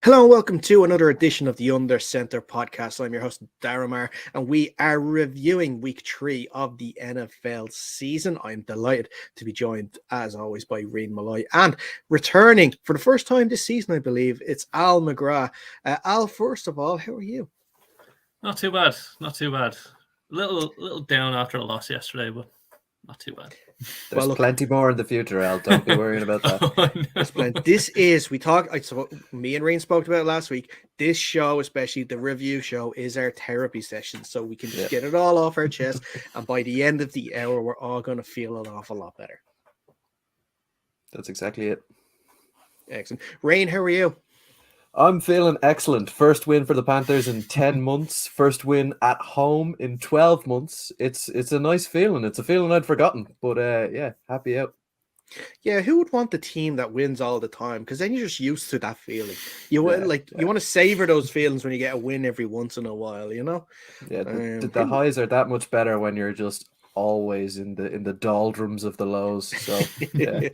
Hello and welcome to another edition of the Under Center podcast. I'm your host, Daramar, and we are reviewing week 3 of the NFL season. I'm delighted to be joined, as always, by Reen Malloy, and returning for the first time this season, I believe, it's Al McGrath. Al, first of all, how are you? Not too bad. Not too bad. A little down after the loss yesterday, but not too bad. There's plenty more in the future, Al. Don't be worrying about that. There's plenty. This is, so me and Rain spoke about it last week. This show, especially the review show, is our therapy session. So we can just get it all off our chest. And by the end of the hour, we're all going to feel an awful lot better. That's exactly it. Excellent. Rain, how are you? I'm feeling excellent. First win for the Panthers in 10 months. First win at home in 12 months. It's a nice feeling. It's a feeling I'd forgotten. But yeah, happy out. Yeah, who would want the team that wins all the time? Because then you're just used to that feeling. You want to savor those feelings when you get a win every once in a while, you know? Yeah, the highs are that much better when you're just always in the doldrums of the lows. So yeah.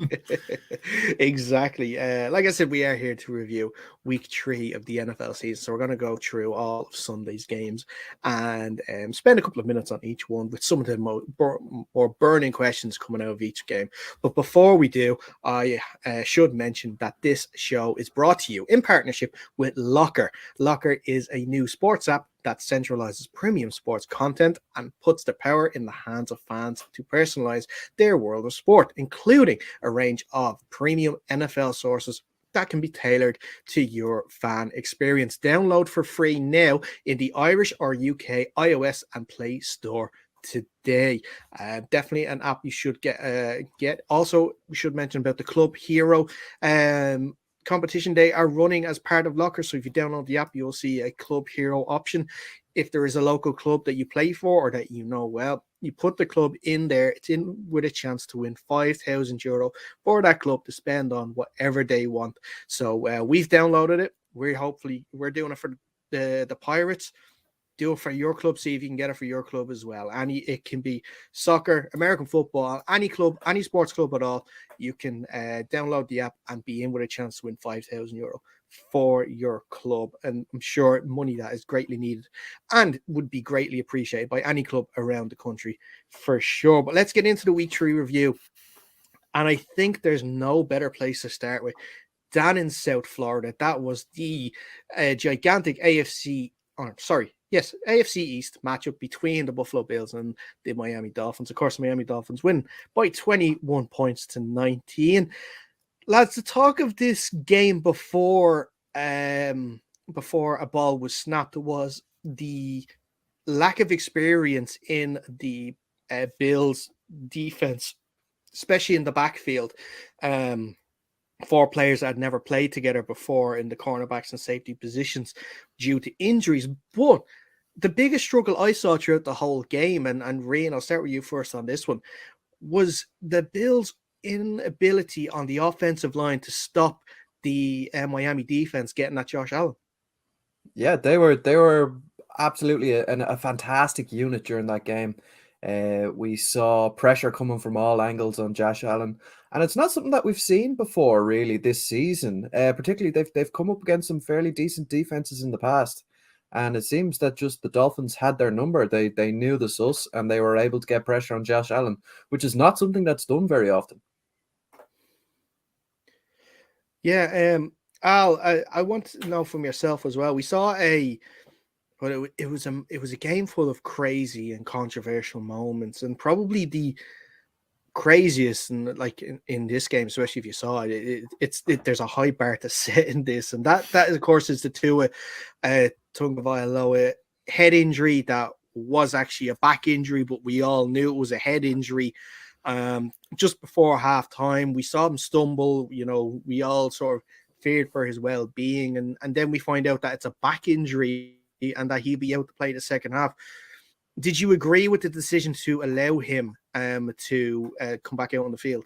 Exactly. Like I said, we are here to review week 3 of the NFL season. So we're going to go through all of Sunday's games and spend a couple of minutes on each one with some of the more burning questions coming out of each game. But before we do, I should mention that this show is brought to you in partnership with Locker. Locker is a new sports app that centralizes premium sports content and puts the power in the hands of fans to personalize their world of sport, including a range of premium NFL sources that can be tailored to your fan experience. Download for free now in the Irish or UK iOS and Play Store today. Definitely an app you should get. Also, we should mention about the Club Hero competition they are running as part of Locker. So if you download the app, you'll see a Club Hero option. If there is a local club that you play for or that you know well, you put the club in there. It's in with a chance to win €5,000 for that club to spend on whatever they want. So we've downloaded it. We're doing it for the Pirates. Do it for your club. See if you can get it for your club as well. It can be soccer, American football, any club, any sports club at all. You can download the app and be in with a chance to win €5,000 for your club. And I'm sure money that is greatly needed and would be greatly appreciated by any club around the country for sure. But let's get into the week 3 review. And I think there's no better place to start with than in South Florida. That was the gigantic AFC East matchup between the Buffalo Bills and the Miami Dolphins. Of course, the Miami Dolphins win by 21 points to 19. Lads, the talk of this game before a ball was snapped was the lack of experience in the Bills defense, especially in the backfield. 4 players that had never played together before in the cornerbacks and safety positions due to injuries. But the biggest struggle I saw throughout the whole game, and Ryan, I'll start with you first on this one, was the Bills' inability on the offensive line to stop the Miami defense getting at Josh Allen. Yeah, they were absolutely a fantastic unit during that game. We saw pressure coming from all angles on Josh Allen, and it's not something that we've seen before really this season. Particularly, they've come up against some fairly decent defenses in the past, and it seems that just the Dolphins had their number. They knew the sus, and they were able to get pressure on Josh Allen, which is not something that's done very often. Yeah, Al, I want to know from yourself as well. We saw it was a game full of crazy and controversial moments, and probably the craziest, and like in this game, especially if you saw it, there's a high bar to set in this, and that of course is the Tua Tagovailoa head injury that was actually a back injury, but we all knew it was a head injury. Just before halftime, we saw him stumble. You know, we all sort of feared for his well-being, and then we find out that it's a back injury and that he'll be out to play the second half. Did you agree with the decision to allow him to come back out on the field?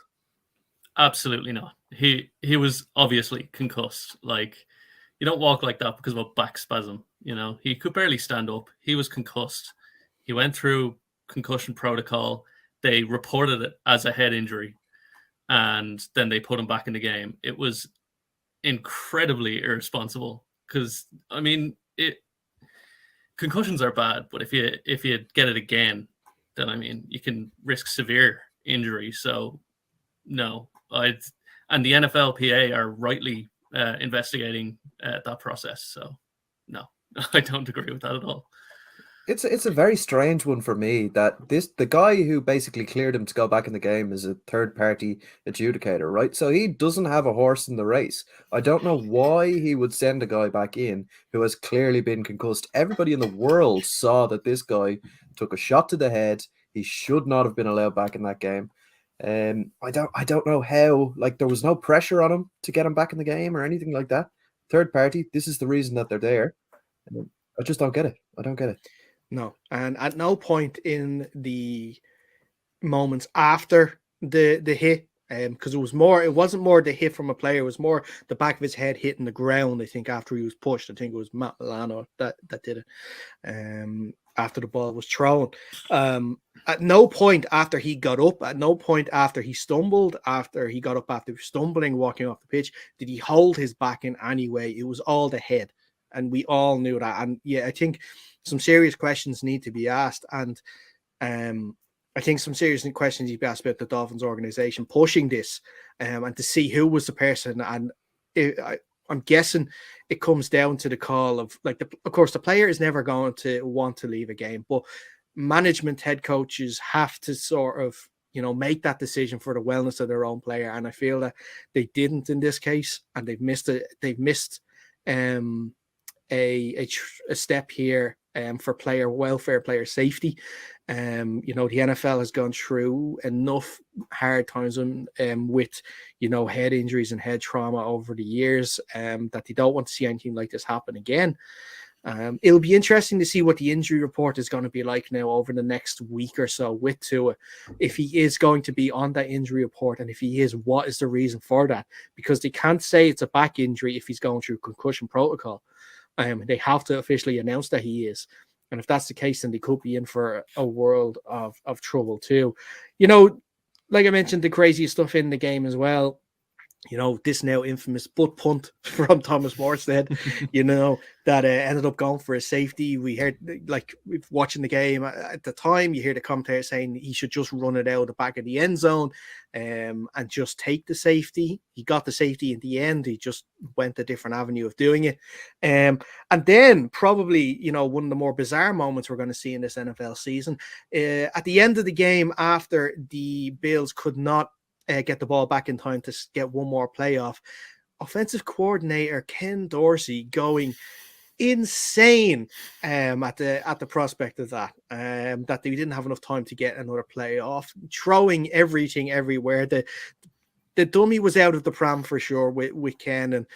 Absolutely not. He was obviously concussed. Like, you don't walk like that because of a back spasm. You know, he could barely stand up. He was concussed. He went through concussion protocol. They reported it as a head injury, and then they put him back in the game. It was incredibly irresponsible because I mean, concussions are bad, but if you get it again, then I mean, you can risk severe injury. So no, and the NFLPA are rightly investigating that process. So no, I don't agree with that at all. It's a very strange one for me that the guy who basically cleared him to go back in the game is a third party adjudicator, right? So he doesn't have a horse in the race. I don't know why he would send a guy back in who has clearly been concussed. Everybody in the world saw that this guy took a shot to the head. He should not have been allowed back in that game. I don't know how, like, there was no pressure on him to get him back in the game or anything like that. Third party, this is the reason that they're there. I just don't get it. I don't get it. No, and at no point in the moments after the hit, because it wasn't more the hit from a player, it was more the back of his head hitting the ground. I think after he was pushed, I think it was Matt Milano that did it. After the ball was thrown, at no point after he got up, at no point after he stumbled, after he got up after stumbling, walking off the pitch, did he hold his back in any way. It was all the head, and we all knew that. And yeah, I think some serious questions need to be asked, and I think some serious questions need to be asked about the Dolphins organization pushing this, and to see who was the person. And I'm guessing it comes down to the call of, like, of course, the player is never going to want to leave a game, but management, head coaches have to sort of, make that decision for the wellness of their own player. And I feel that they didn't in this case, and they've missed a step here for player welfare, player safety. The NFL has gone through enough hard times with head injuries and head trauma over the years that they don't want to see anything like this happen again. It'll be interesting to see what the injury report is going to be like now over the next week or so with Tua, if he is going to be on that injury report, and if he is, what is the reason for that? Because they can't say it's a back injury if he's going through concussion protocol. They have to officially announce that he is. And if that's the case, then they could be in for a world of trouble too. Like I mentioned, the craziest stuff in the game as well. This now infamous butt punt from Thomas Morstead, that ended up going for a safety. We heard, like, watching the game at the time, you hear the commentator saying he should just run it out the back of the end zone and just take the safety. He got the safety in the end. He just went a different avenue of doing it. And then probably, one of the more bizarre moments we're going to see in this NFL season, at the end of the game, after the Bills could not get the ball back in time to get one more playoff, offensive coordinator Ken Dorsey going insane at the prospect of that they didn't have enough time to get another playoff, throwing everything everywhere. The dummy was out of the pram for sure with Ken, and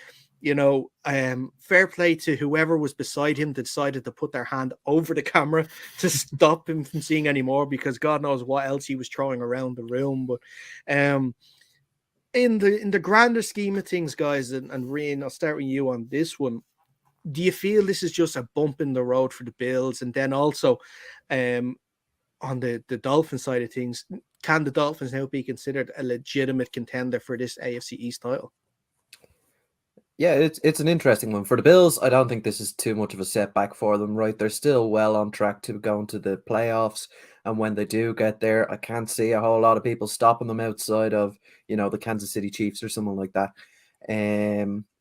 fair play to whoever was beside him that decided to put their hand over the camera to stop him from seeing anymore, because God knows what else he was throwing around the room. But in the grander scheme of things, guys, and Rian, I'll start with you on this one. Do you feel this is just a bump in the road for the Bills? And then also on the Dolphin side of things, can the Dolphins now be considered a legitimate contender for this AFC East title? Yeah, it's an interesting one. For the Bills, I don't think this is too much of a setback for them, right? They're still well on track to go into the playoffs. And when they do get there, I can't see a whole lot of people stopping them outside of, the Kansas City Chiefs or someone like that.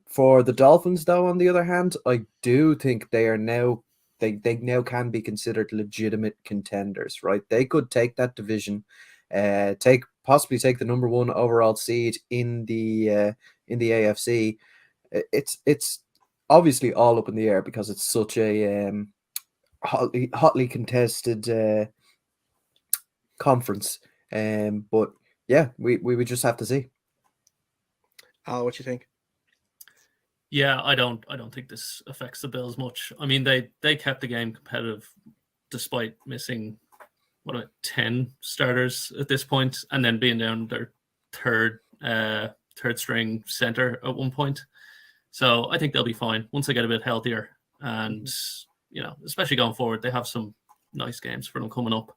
For the Dolphins, though, on the other hand, I do think they are now, they now can be considered legitimate contenders, right? They could take that division, possibly take the number one overall seed in the AFC. It's obviously all up in the air because it's such a hotly contested conference. But yeah, we would just have to see. Al, what you think? Yeah, I don't think this affects the Bills much. I mean, they kept the game competitive despite missing 10 starters at this point, and then being down their third string center at one point. So I think they'll be fine once they get a bit healthier. And, especially going forward, they have some nice games for them coming up.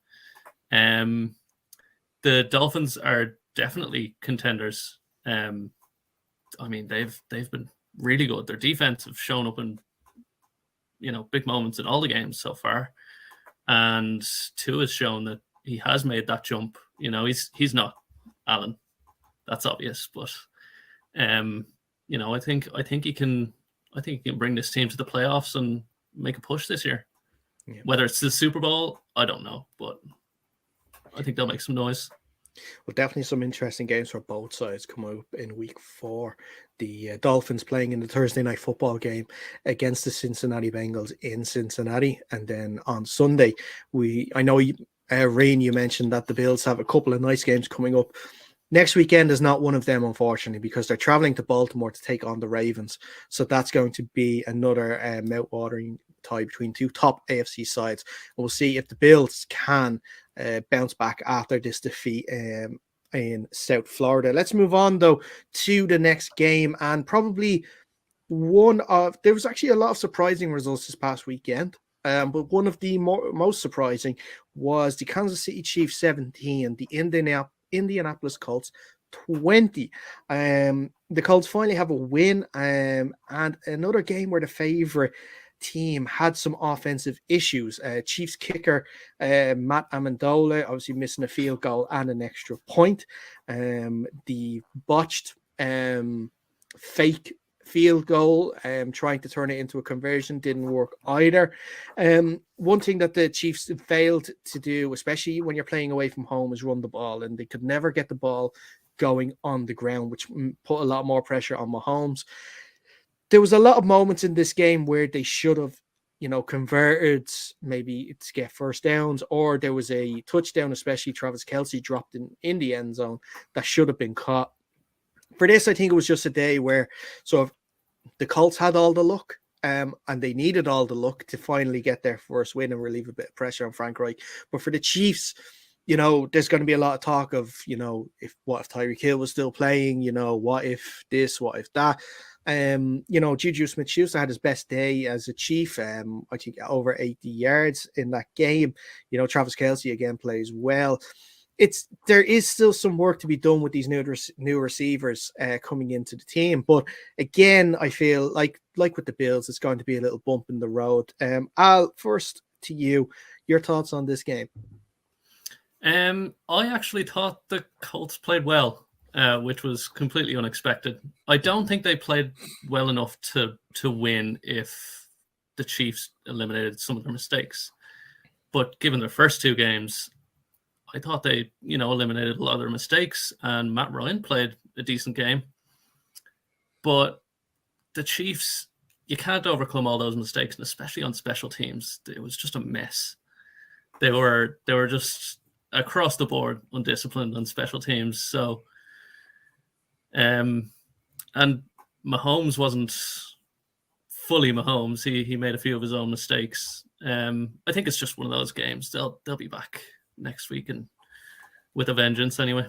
The Dolphins are definitely contenders. I mean, they've been really good. Their defense have shown up in big moments in all the games so far. And Tua has shown that he has made that jump. He's not Allen. That's obvious, but I think he can bring this team to the playoffs and make a push this year. Yeah. Whether it's the Super Bowl, I don't know, but I think they'll make some noise. Well, definitely some interesting games for both sides come up in week 4. The Dolphins playing in the Thursday night football game against the Cincinnati Bengals in Cincinnati. And then on Sunday, I know, Rain, you mentioned that the Bills have a couple of nice games coming up. Next weekend is not one of them, unfortunately, because they're traveling to Baltimore to take on the Ravens. So that's going to be another mouth-watering tie between two top AFC sides. And we'll see if the Bills can bounce back after this defeat in South Florida. Let's move on, though, to the next game. And probably there was actually a lot of surprising results this past weekend. But one of the most surprising was the Kansas City Chiefs 17, the Indianapolis Colts 20. The Colts finally have a win, and another game where the favorite team had some offensive issues. Chiefs kicker Matt Amendola obviously missing a field goal and an extra point. The botched fake field goal, trying to turn it into a conversion, didn't work either. One thing that the Chiefs failed to do, especially when you're playing away from home, is run the ball, and they could never get the ball going on the ground, which put a lot more pressure on Mahomes. There was a lot of moments in this game where they should have, converted, maybe to get first downs, or there was a touchdown, especially Travis Kelce dropped in the end zone, that should have been caught. For this, I think it was just a day where the Colts had all the luck, and they needed all the luck to finally get their first win and relieve a bit of pressure on Frank Reich. But for the Chiefs, there's going to be a lot of talk of, what if Tyreek Hill was still playing, what if this, what if that. Juju Smith-Schuster had his best day as a Chief. I think over 80 yards in that game. Travis Kelce again plays well. There is still some work to be done with these new receivers coming into the team, but again, I feel like with the Bills, it's going to be a little bump in the road. Al, first to you, your thoughts on this game? I actually thought the Colts played well, which was completely unexpected. I don't think they played well enough to win if the Chiefs eliminated some of their mistakes. But given their first two games, I thought they, eliminated a lot of their mistakes, and Matt Ryan played a decent game. But the Chiefs, you can't overcome all those mistakes, and especially on special teams. It was just a mess. They were just across the board undisciplined on special teams. So, and Mahomes wasn't fully Mahomes. He made a few of his own mistakes. I think it's just one of those games. They'll be back next week and with a vengeance anyway.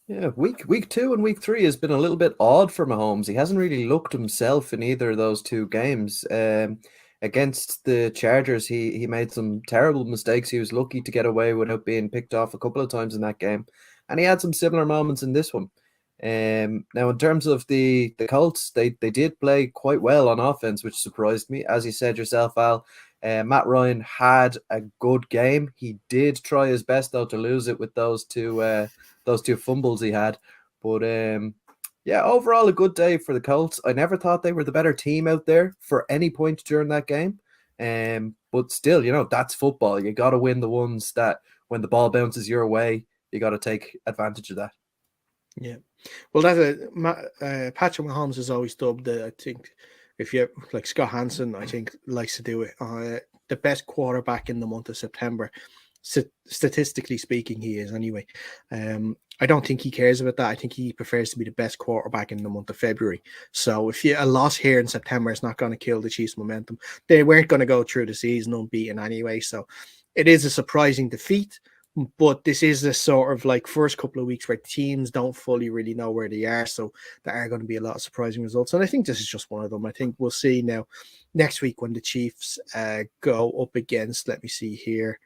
Yeah. Week 2 and week 3 has been a little bit odd for Mahomes. He hasn't really looked himself in either of those two games. Against the Chargers, he made some terrible mistakes. He was lucky to get away without being picked off a couple of times in that game, and he had some similar moments in this one. Now, in terms of the Colts, they did play quite well on offense, which surprised me. As you said yourself, Al, Matt Ryan had a good game. He did try his best, though, to lose it with those two fumbles he had. But overall a good day for the Colts. I never thought they were the better team out there for any point during that game. But still, that's football. You got to win the ones that when the ball bounces your way, you got to take advantage of that. Yeah. Well, Patrick Mahomes is always dubbed, I think, if you like Scott Hansen, I think likes to do it, the best quarterback in the month of September. Statistically speaking, he is anyway. I don't think he cares about that. I think he prefers to be the best quarterback in the month of February. So if a loss here in September is not going to kill the Chiefs' momentum, they weren't going to go through the season unbeaten anyway. So it is a surprising defeat, but this is the sort of like first couple of weeks where teams don't fully really know where they are. So there are going to be a lot of surprising results. And I think this is just one of them. I think we'll see now next week when the Chiefs go up against, let me see here.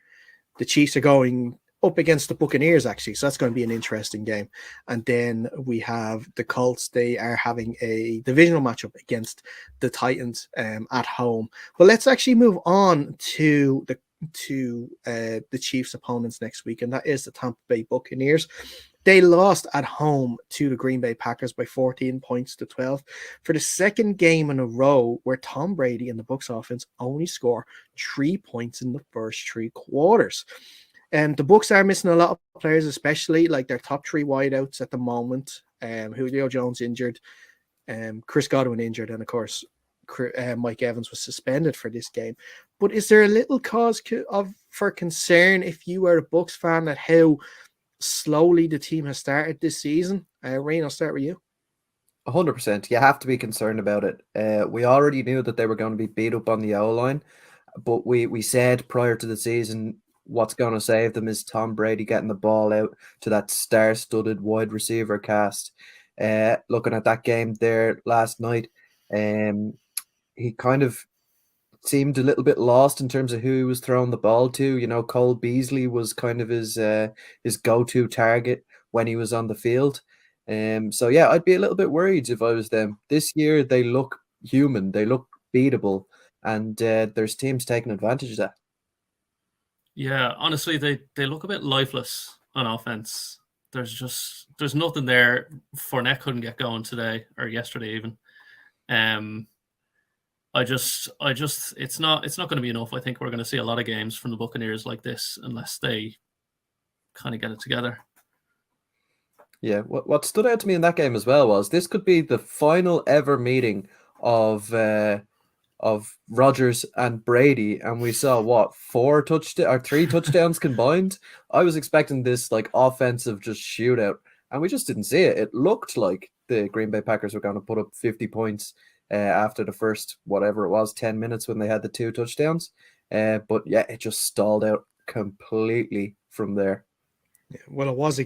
The Chiefs are going up against the Buccaneers, actually. So that's going to be an interesting game. And then we have the Colts. They are having a divisional matchup against the Titans at home. But let's actually move on to the Chiefs' opponents next week, and that is the Tampa Bay Buccaneers. They lost at home to the Green Bay Packers by 14 points to 12 for the second game in a row where Tom Brady and the Bucs offense only score 3 points in the first 3 quarters. And the Bucs are missing a lot of players, especially like their top 3 wideouts at the moment. Julio Jones injured, Chris Godwin injured, and of course Mike Evans was suspended for this game. But is there a little cause for concern if you are a Bucs fan at how slowly the team has started this season? Rain, I'll start with you. 100%. You have to be concerned about it. We already knew that they were going to be beat up on the O-line, but we said prior to the season what's going to save them is Tom Brady getting the ball out to that star-studded wide receiver cast. Looking at that game there last night, he kind of seemed a little bit lost in terms of who he was throwing the ball to. You know, Cole Beasley was kind of his go-to target when he was on the field. So yeah, I'd be a little bit worried if I was them. This year they look human, they look beatable, and there's teams taking advantage of that. Yeah, honestly, they look a bit lifeless on offense. There's nothing there. Fournette couldn't get going today or yesterday even. I just it's not going to be enough. I think we're going to see a lot of games from the Buccaneers like this unless they kind of get it together. Yeah, what stood out to me in that game as well was this could be the final ever meeting of Rodgers and Brady, and we saw what 3 touchdowns combined. I was expecting this like offensive just shootout, and we just didn't see it. It looked like the Green Bay Packers were going to put up 50 points after the first, whatever it was, 10 minutes when they had the 2 touchdowns. But yeah, it just stalled out completely from there. Yeah, well, it was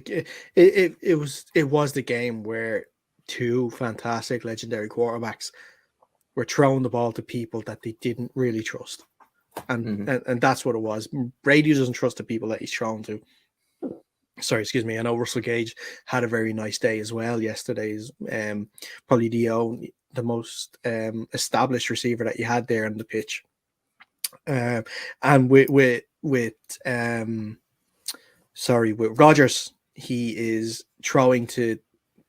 the game where 2 fantastic legendary quarterbacks were throwing the ball to people that they didn't really trust. And that's what it was. Brady doesn't trust the people that he's thrown to. Sorry, excuse me. I know Russell Gage had a very nice day as well. Yesterday's probably the most established receiver that you had there on the pitch. And with Rodgers, he is throwing to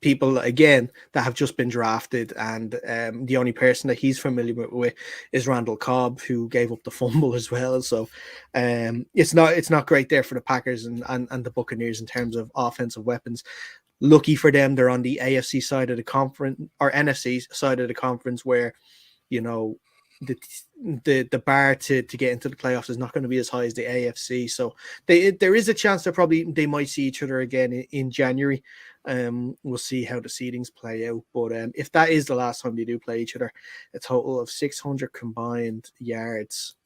people again that have just been drafted, and the only person that he's familiar with is Randall Cobb, who gave up the fumble as well. So it's not great there for the Packers and the Buccaneers in terms of offensive weapons. Lucky for them, they're on the AFC side of the conference or NFC side of the conference, where you know the bar to get into the playoffs is not going to be as high as the AFC. So there is a chance that they might see each other again in January. We'll see how the seedings play out, but if that is the last time they do play each other, a total of 600 combined yards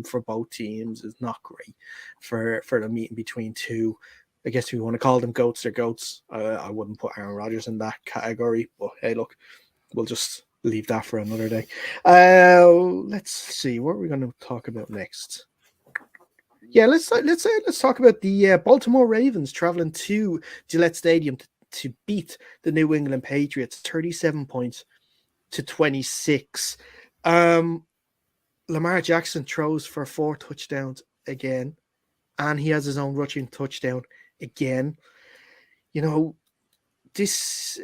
for both teams is not great for the meeting between 2. I guess if you want to call them goats, they're goats. I wouldn't put Aaron Rodgers in that category, but hey, look, we'll just leave that for another day. Let's see what we're going to talk about next. Yeah, let's talk about the Baltimore Ravens traveling to Gillette Stadium to beat the New England Patriots 37 points to 26. Lamar Jackson throws for 4 touchdowns again, and he has his own rushing touchdown again. You know, this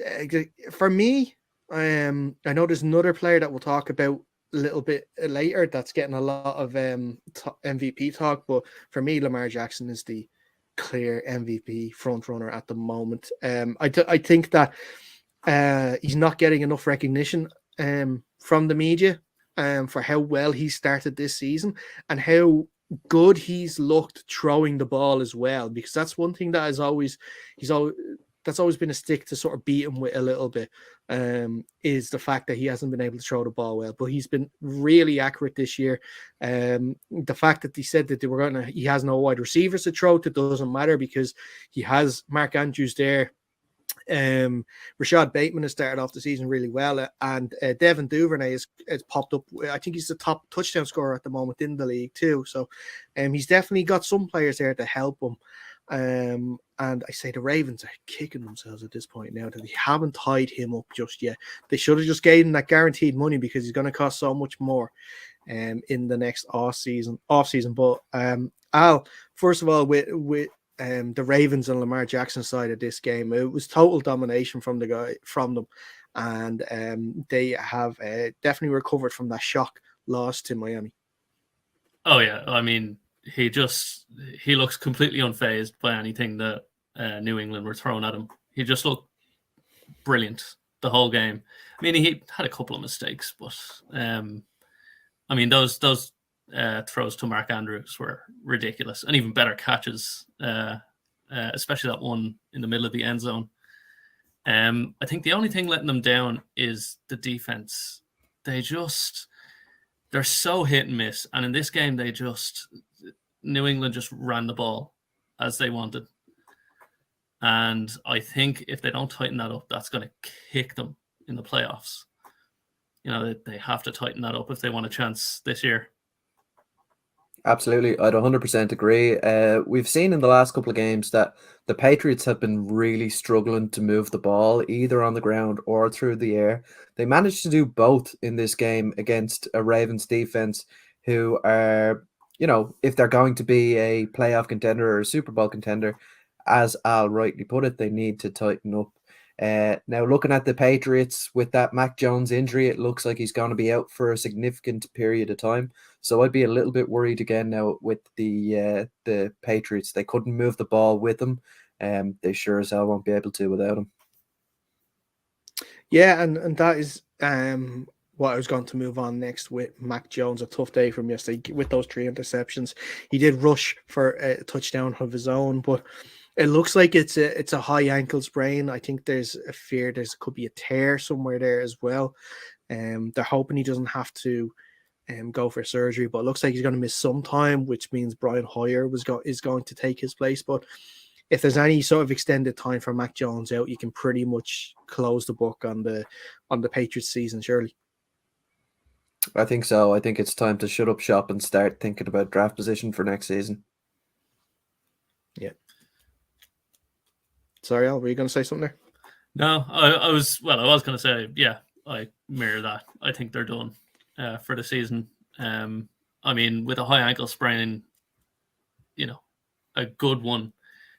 for me, I know there's another player that we'll talk about a little bit later that's getting a lot of MVP talk, but for me, Lamar Jackson is the clear MVP front runner at the moment. I think that he's not getting enough recognition from the media for how well he started this season and how good he's looked throwing the ball as well, because that's one thing that that's always been a stick to sort of beat him with a little bit, is the fact that he hasn't been able to throw the ball well. But he's been really accurate this year. The fact that they said that he has no wide receivers to throw to doesn't matter, because he has Mark Andrews there. Rashad Bateman has started off the season really well, and Devin Duvernay has popped up. I think he's the top touchdown scorer at the moment in the league too. So he's definitely got some players there to help him. And I say the Ravens are kicking themselves at this point now that they haven't tied him up just yet. They should have just gave him that guaranteed money because he's going to cost so much more in the next off season. But Al, first of all, with the Ravens and Lamar Jackson side of this game, it was total domination from them, and they have definitely recovered from that shock loss to Miami. Oh yeah, I mean, he looks completely unfazed by anything that New England were throwing at him. He just looked brilliant the whole game. I mean, he had a couple of mistakes, but I mean, those throws to Mark Andrews were ridiculous, and even better catches, especially that one in the middle of the end zone. I think the only thing letting them down is the defense. They're so hit and miss, and in this game, New England just ran the ball as they wanted. And I think if they don't tighten that up, that's going to kick them in the playoffs. You know, they have to tighten that up if they want a chance this year. Absolutely. I'd 100% agree. We've seen in the last couple of games that the Patriots have been really struggling to move the ball either on the ground or through the air. They managed to do both in this game against a Ravens defense who are, you know, if they're going to be a playoff contender or a Super Bowl contender, as Al rightly put it, they need to tighten up. Now, looking at the Patriots with that Mac Jones injury, it looks like he's going to be out for a significant period of time. So I'd be a little bit worried again now with the Patriots. They couldn't move the ball with him. They sure as hell won't be able to without him. Yeah, and that is what I was going to move on next with Mac Jones. A tough day from yesterday with those 3 interceptions. He did rush for a touchdown of his own, but it looks like it's a high ankle sprain. I think there's a fear could be a tear somewhere there as well. They're hoping he doesn't have to go for surgery, but it looks like he's going to miss some time, which means Brian Hoyer is going to take his place. But if there's any sort of extended time for Mac Jones out, you can pretty much close the book on the Patriots season, surely. I think so. I think it's time to shut up shop and start thinking about draft position for next season. Yeah. Sorry, Al, were you going to say something there? No, I was going to say, yeah, I mirror that. I think they're done for the season. I mean, with a high ankle sprain, you know, a good one,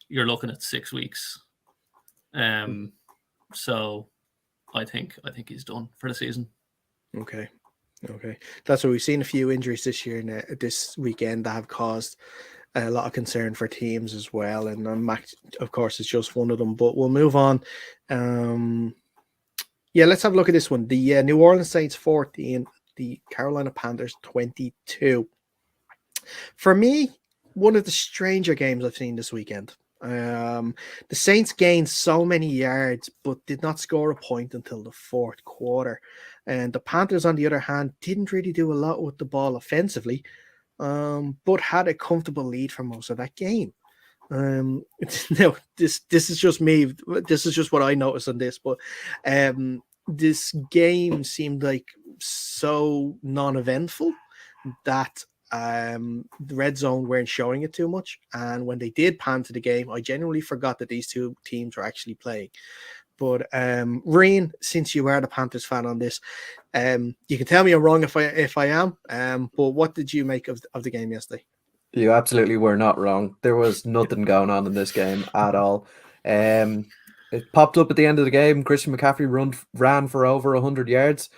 you're looking at 6 weeks. So I think he's done for the season. Okay. That's what we've seen a few injuries this year and this weekend that have caused a lot of concern for teams as well. And Mac, of course, is just one of them. But we'll move on. Let's have a look at this one. The New Orleans Saints 14, the Carolina Panthers 22. For me, one of the stranger games I've seen this weekend. The Saints gained so many yards, but did not score a point until the fourth quarter. And the Panthers, on the other hand, didn't really do a lot with the ball offensively, but had a comfortable lead for most of that game. No, this is just me. This is just what I noticed on this, but this game seemed like so non-eventful that the red zone weren't showing it too much, and when they did pan to the game, I genuinely forgot that these two teams were actually playing. But Reen, since you are the Panthers fan on this, you can tell me I'm wrong if I am. But what did you make of the game yesterday? You absolutely were not wrong. There was nothing going on in this game at all. It popped up at the end of the game. Christian McCaffrey ran for over 100 yards.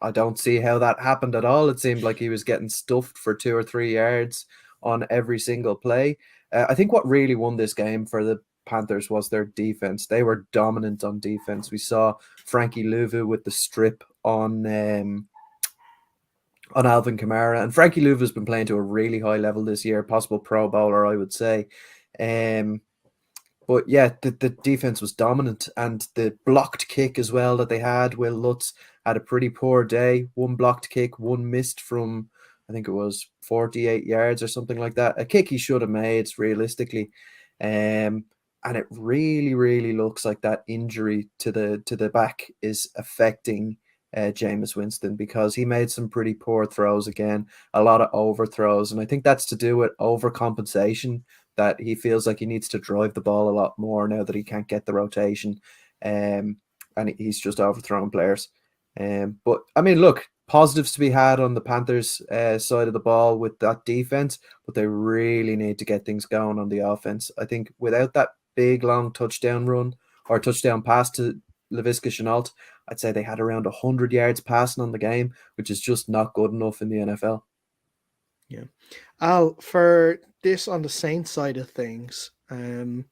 I don't see how that happened at all. It seemed like he was getting stuffed for 2 or 3 yards on every single play. I think what really won this game for the Panthers was their defense. They were dominant on defense. We saw Frankie Louvu with the strip on Alvin Kamara, and Frankie Louvu has been playing to a really high level this year, possible Pro Bowler, I would say. But yeah, the defense was dominant, and the blocked kick as well that they had. Will Lutz had a pretty poor day. 1 blocked kick, 1 missed from, I think it was 48 yards or something like that. A kick he should have made realistically. And it really, really looks like that injury to the back is affecting Jameis Winston, because he made some pretty poor throws again, a lot of overthrows. And I think that's to do with overcompensation that he feels like he needs to drive the ball a lot more now that he can't get the rotation, and he's just overthrowing players. But I mean, look, positives to be had on the Panthers side of the ball with that defense, but they really need to get things going on the offense. I think without that big long touchdown run or touchdown pass to Laviska Shenault, I'd say they had around 100 yards passing on the game, which is just not good enough in the NFL. Yeah. Al, for this on the Saints side of things, a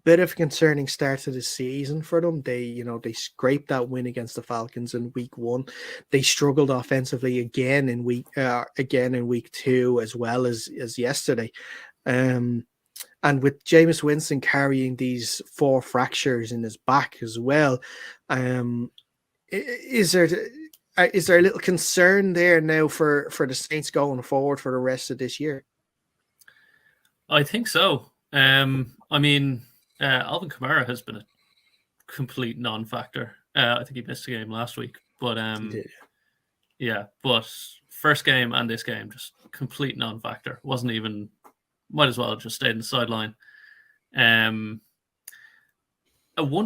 bit of a concerning start to the season for them. They scraped that win against the Falcons in week 1. They struggled offensively again in week 2 as well as yesterday. And with Jameis Winston carrying these 4 fractures in his back as well, is there a little concern there now for the Saints going forward for the rest of this year? I think so. I mean, Alvin Kamara has been a complete non-factor. I think he missed a game last week, but He did. yeah. But first game and this game, just complete non-factor. Wasn't even. Might as well have just stayed in the sideline. One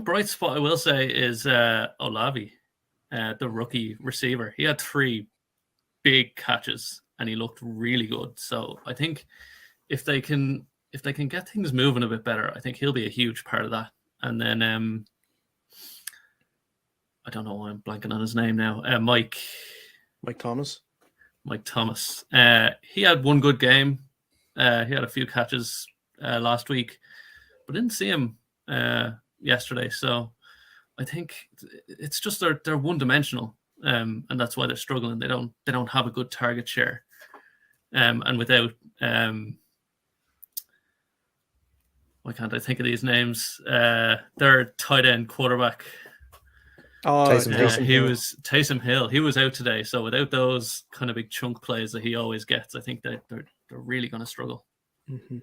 bright spot I will say is Olavi, the rookie receiver. He had 3 big catches and he looked really good. So I think if they can get things moving a bit better, I think he'll be a huge part of that. And then I don't know why I'm blanking on his name now. Mike Thomas. Mike Thomas. He had one good game. He had a few catches last week, but didn't see him yesterday. So I think it's just they're one-dimensional, and that's why they're struggling. They don't have a good target share, and without why can't I think of these names? Their tight end quarterback. Taysom Hill. He was out today, so without those kind of big chunk plays that he always gets, I think that they're really going to struggle. Mm-hmm.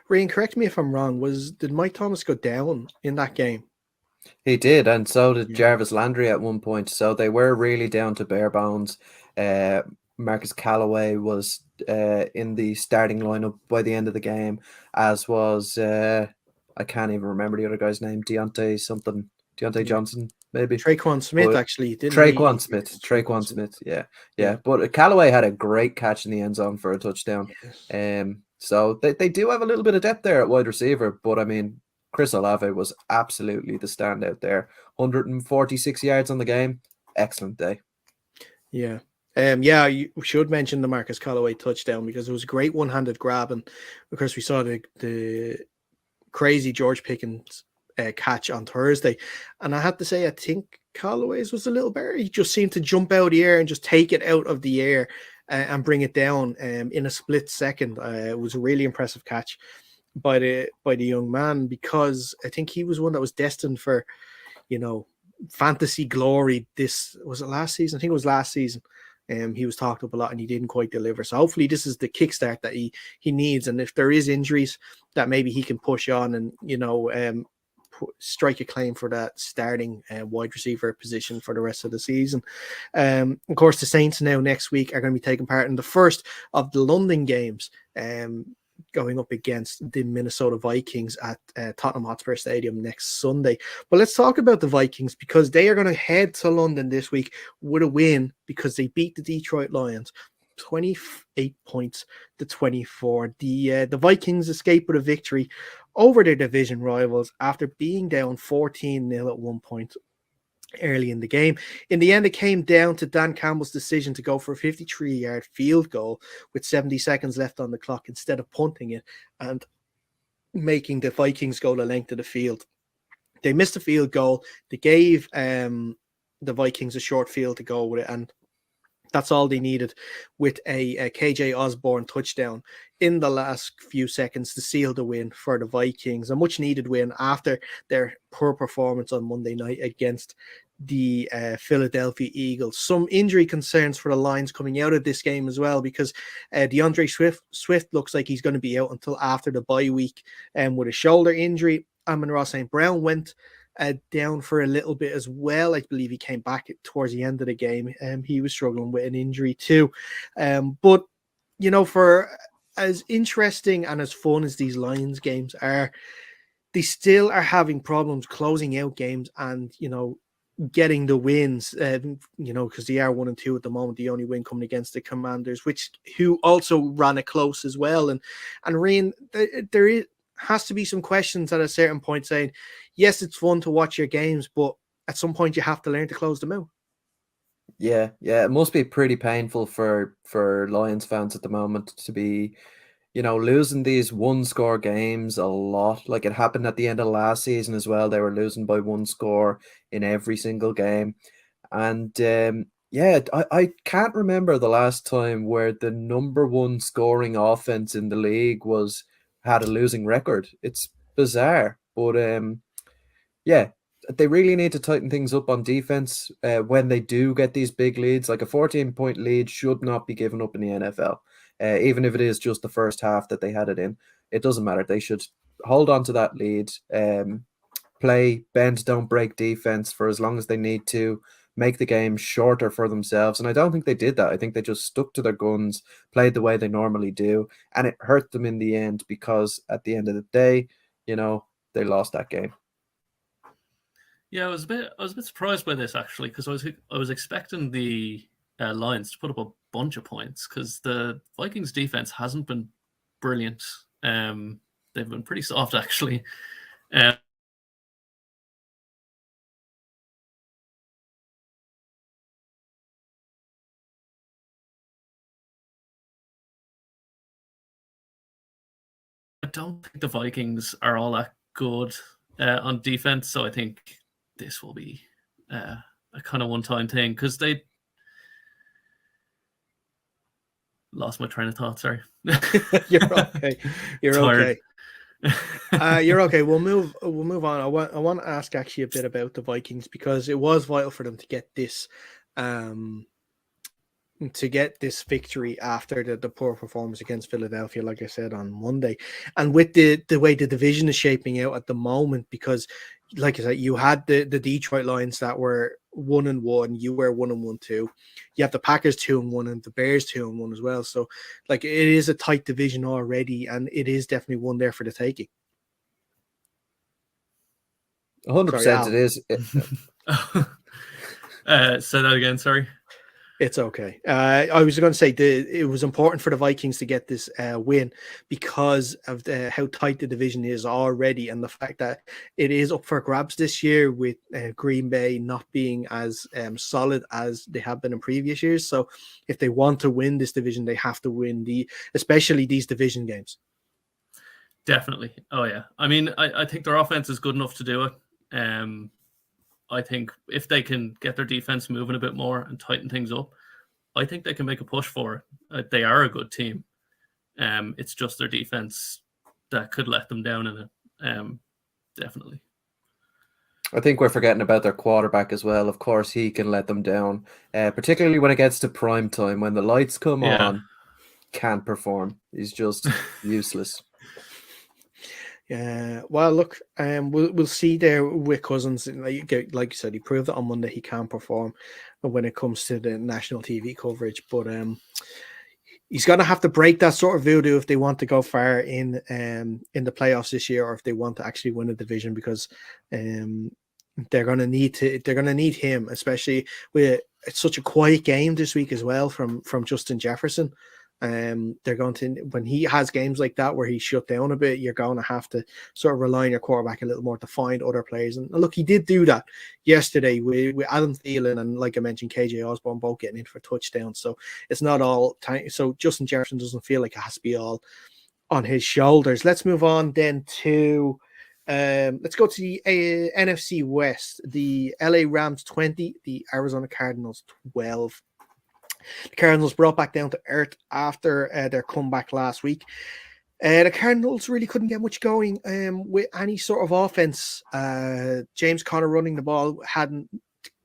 Ryan, correct me if I'm wrong. Did Mike Thomas go down in that game? He did, and so did Jarvis Landry at one point. So they were really down to bare bones. Marcus Callaway was in the starting lineup by the end of the game, as was I can't even remember the other guy's name. Deontay Johnson, maybe. Traquan Smith, but actually. Traquan Smith. Yeah. But Callaway had a great catch in the end zone for a touchdown. Yes. So they do have a little bit of depth there at wide receiver, but I mean, Chris Olave was absolutely the standout there. 146 yards on the game. Excellent day. Yeah. You should mention the Marcus Callaway touchdown because it was a great one-handed grab, and of course we saw the crazy George Pickens catch on Thursday, and I have to say I think Callaway's was a little better. He just seemed to jump out of the air and just take it out of the air and bring it down in a split second. It was a really impressive catch by the young man, because I think he was one that was destined for, fantasy glory. Was it last season? I think it was last season. He was talked up a lot and he didn't quite deliver. So hopefully this is the kickstart that he needs. And if there is injuries, that maybe he can push on and, strike a claim for that starting wide receiver position for the rest of the season. Of course, the Saints now next week are going to be taking part in the first of the London games, going up against the Minnesota Vikings at Tottenham Hotspur Stadium next Sunday. But let's talk about the Vikings, because they are going to head to London this week with a win because they beat the Detroit Lions 28 points to 24. The Vikings escape with a victory over their division rivals after being down 14-0 at one point early in the game. In the end, it came down to Dan Campbell's decision to go for a 53-yard field goal with 70 seconds left on the clock instead of punting it and making the Vikings go the length of the field. They missed the field goal. They gave the Vikings a short field to go with it, and that's all they needed, with a KJ Osborne touchdown in the last few seconds to seal the win for the Vikings. A much-needed win after their poor performance on Monday night against the Philadelphia Eagles. Some injury concerns for the Lions coming out of this game as well, because DeAndre Swift looks like he's going to be out until after the bye week with a shoulder injury. Amon-Ra St. Brown went down for a little bit as well. I believe he came back towards the end of the game. He was struggling with an injury too. But for as interesting and as fun as these Lions games are, they still are having problems closing out games and, getting the wins, because they are 1-2 at the moment. The only win coming against the Commanders, who also ran it close as well. And Rian, has to be some questions at a certain point saying, yes, it's fun to watch your games, but at some point you have to learn to close them out. Yeah, it must be pretty painful for Lions fans at the moment to be, losing these one-score games a lot. Like it happened at the end of last season as well. They were losing by one score in every single game. And I can't remember the last time where the number one scoring offense in the league had a losing record. It's bizarre, but they really need to tighten things up on defense when they do get these big leads. Like a 14-point lead should not be given up in the NFL. Even if it is just the first half that they had it in, it doesn't matter. They should hold on to that lead, play bend, don't break defense for as long as they need to, make the game shorter for themselves. And I don't think they did that. I think they just stuck to their guns, played the way they normally do, and it hurt them in the end because at the end of the day, they lost that game. Yeah, I was a bit surprised by this actually, because I was expecting the Lions to put up a bunch of points because the Vikings defense hasn't been brilliant. They've been pretty soft actually. I don't think the Vikings are all that good on defense, so I think this will be a kind of one-time thing because they lost my train of thought. Sorry. You're okay. You're Tired. Okay. You're okay. We'll move on. I want to ask actually a bit about the Vikings because it was vital for them to get this victory after the poor performance against Philadelphia, like I said on Monday, and with the way the division is shaping out at the moment, because like I said, you had the Detroit Lions that were 1-1, you were 1-1 too. You have the Packers 2-1 and the Bears 2-1 as well. So like it is a tight division already, and it is definitely one there for the taking. 100% it is. Say that again, sorry. It's okay. I was going to say it was important for the Vikings to get this win because of how tight the division is already, and the fact that it is up for grabs this year with Green Bay not being as solid as they have been in previous years. So if they want to win this division, they have to win especially these division games. Definitely. Oh yeah. I mean, I think their offense is good enough to do it. I think if they can get their defense moving a bit more and tighten things up, I think they can make a push for it. They are a good team. It's just their defense that could let them down in it. Definitely. I think we're forgetting about their quarterback as well. Of course, he can let them down, particularly when it gets to prime time. When the lights come on, can't perform. He's just useless. Yeah, well, look, we'll see there with Cousins. Like you said, he proved that on Monday he can perform when it comes to the national TV coverage. But he's going to have to break that sort of voodoo if they want to go far in the playoffs this year, or if they want to actually win a division, because they're going to need him, especially with such a quiet game this week as well from Justin Jefferson. They're going to, when he has games like that where he's shut down a bit, you're going to have to sort of rely on your quarterback a little more to find other players. And look, he did do that yesterday with Adam Thielen and, like I mentioned, KJ Osborne both getting in for touchdowns. So it's not all time. So Justin Jefferson doesn't feel like it has to be all on his shoulders. Let's move on then to let's go to the NFC West. The LA Rams 20, the Arizona Cardinals 12. The Cardinals brought back down to earth after their comeback last week. The Cardinals really couldn't get much going with any sort of offense. James Conner running the ball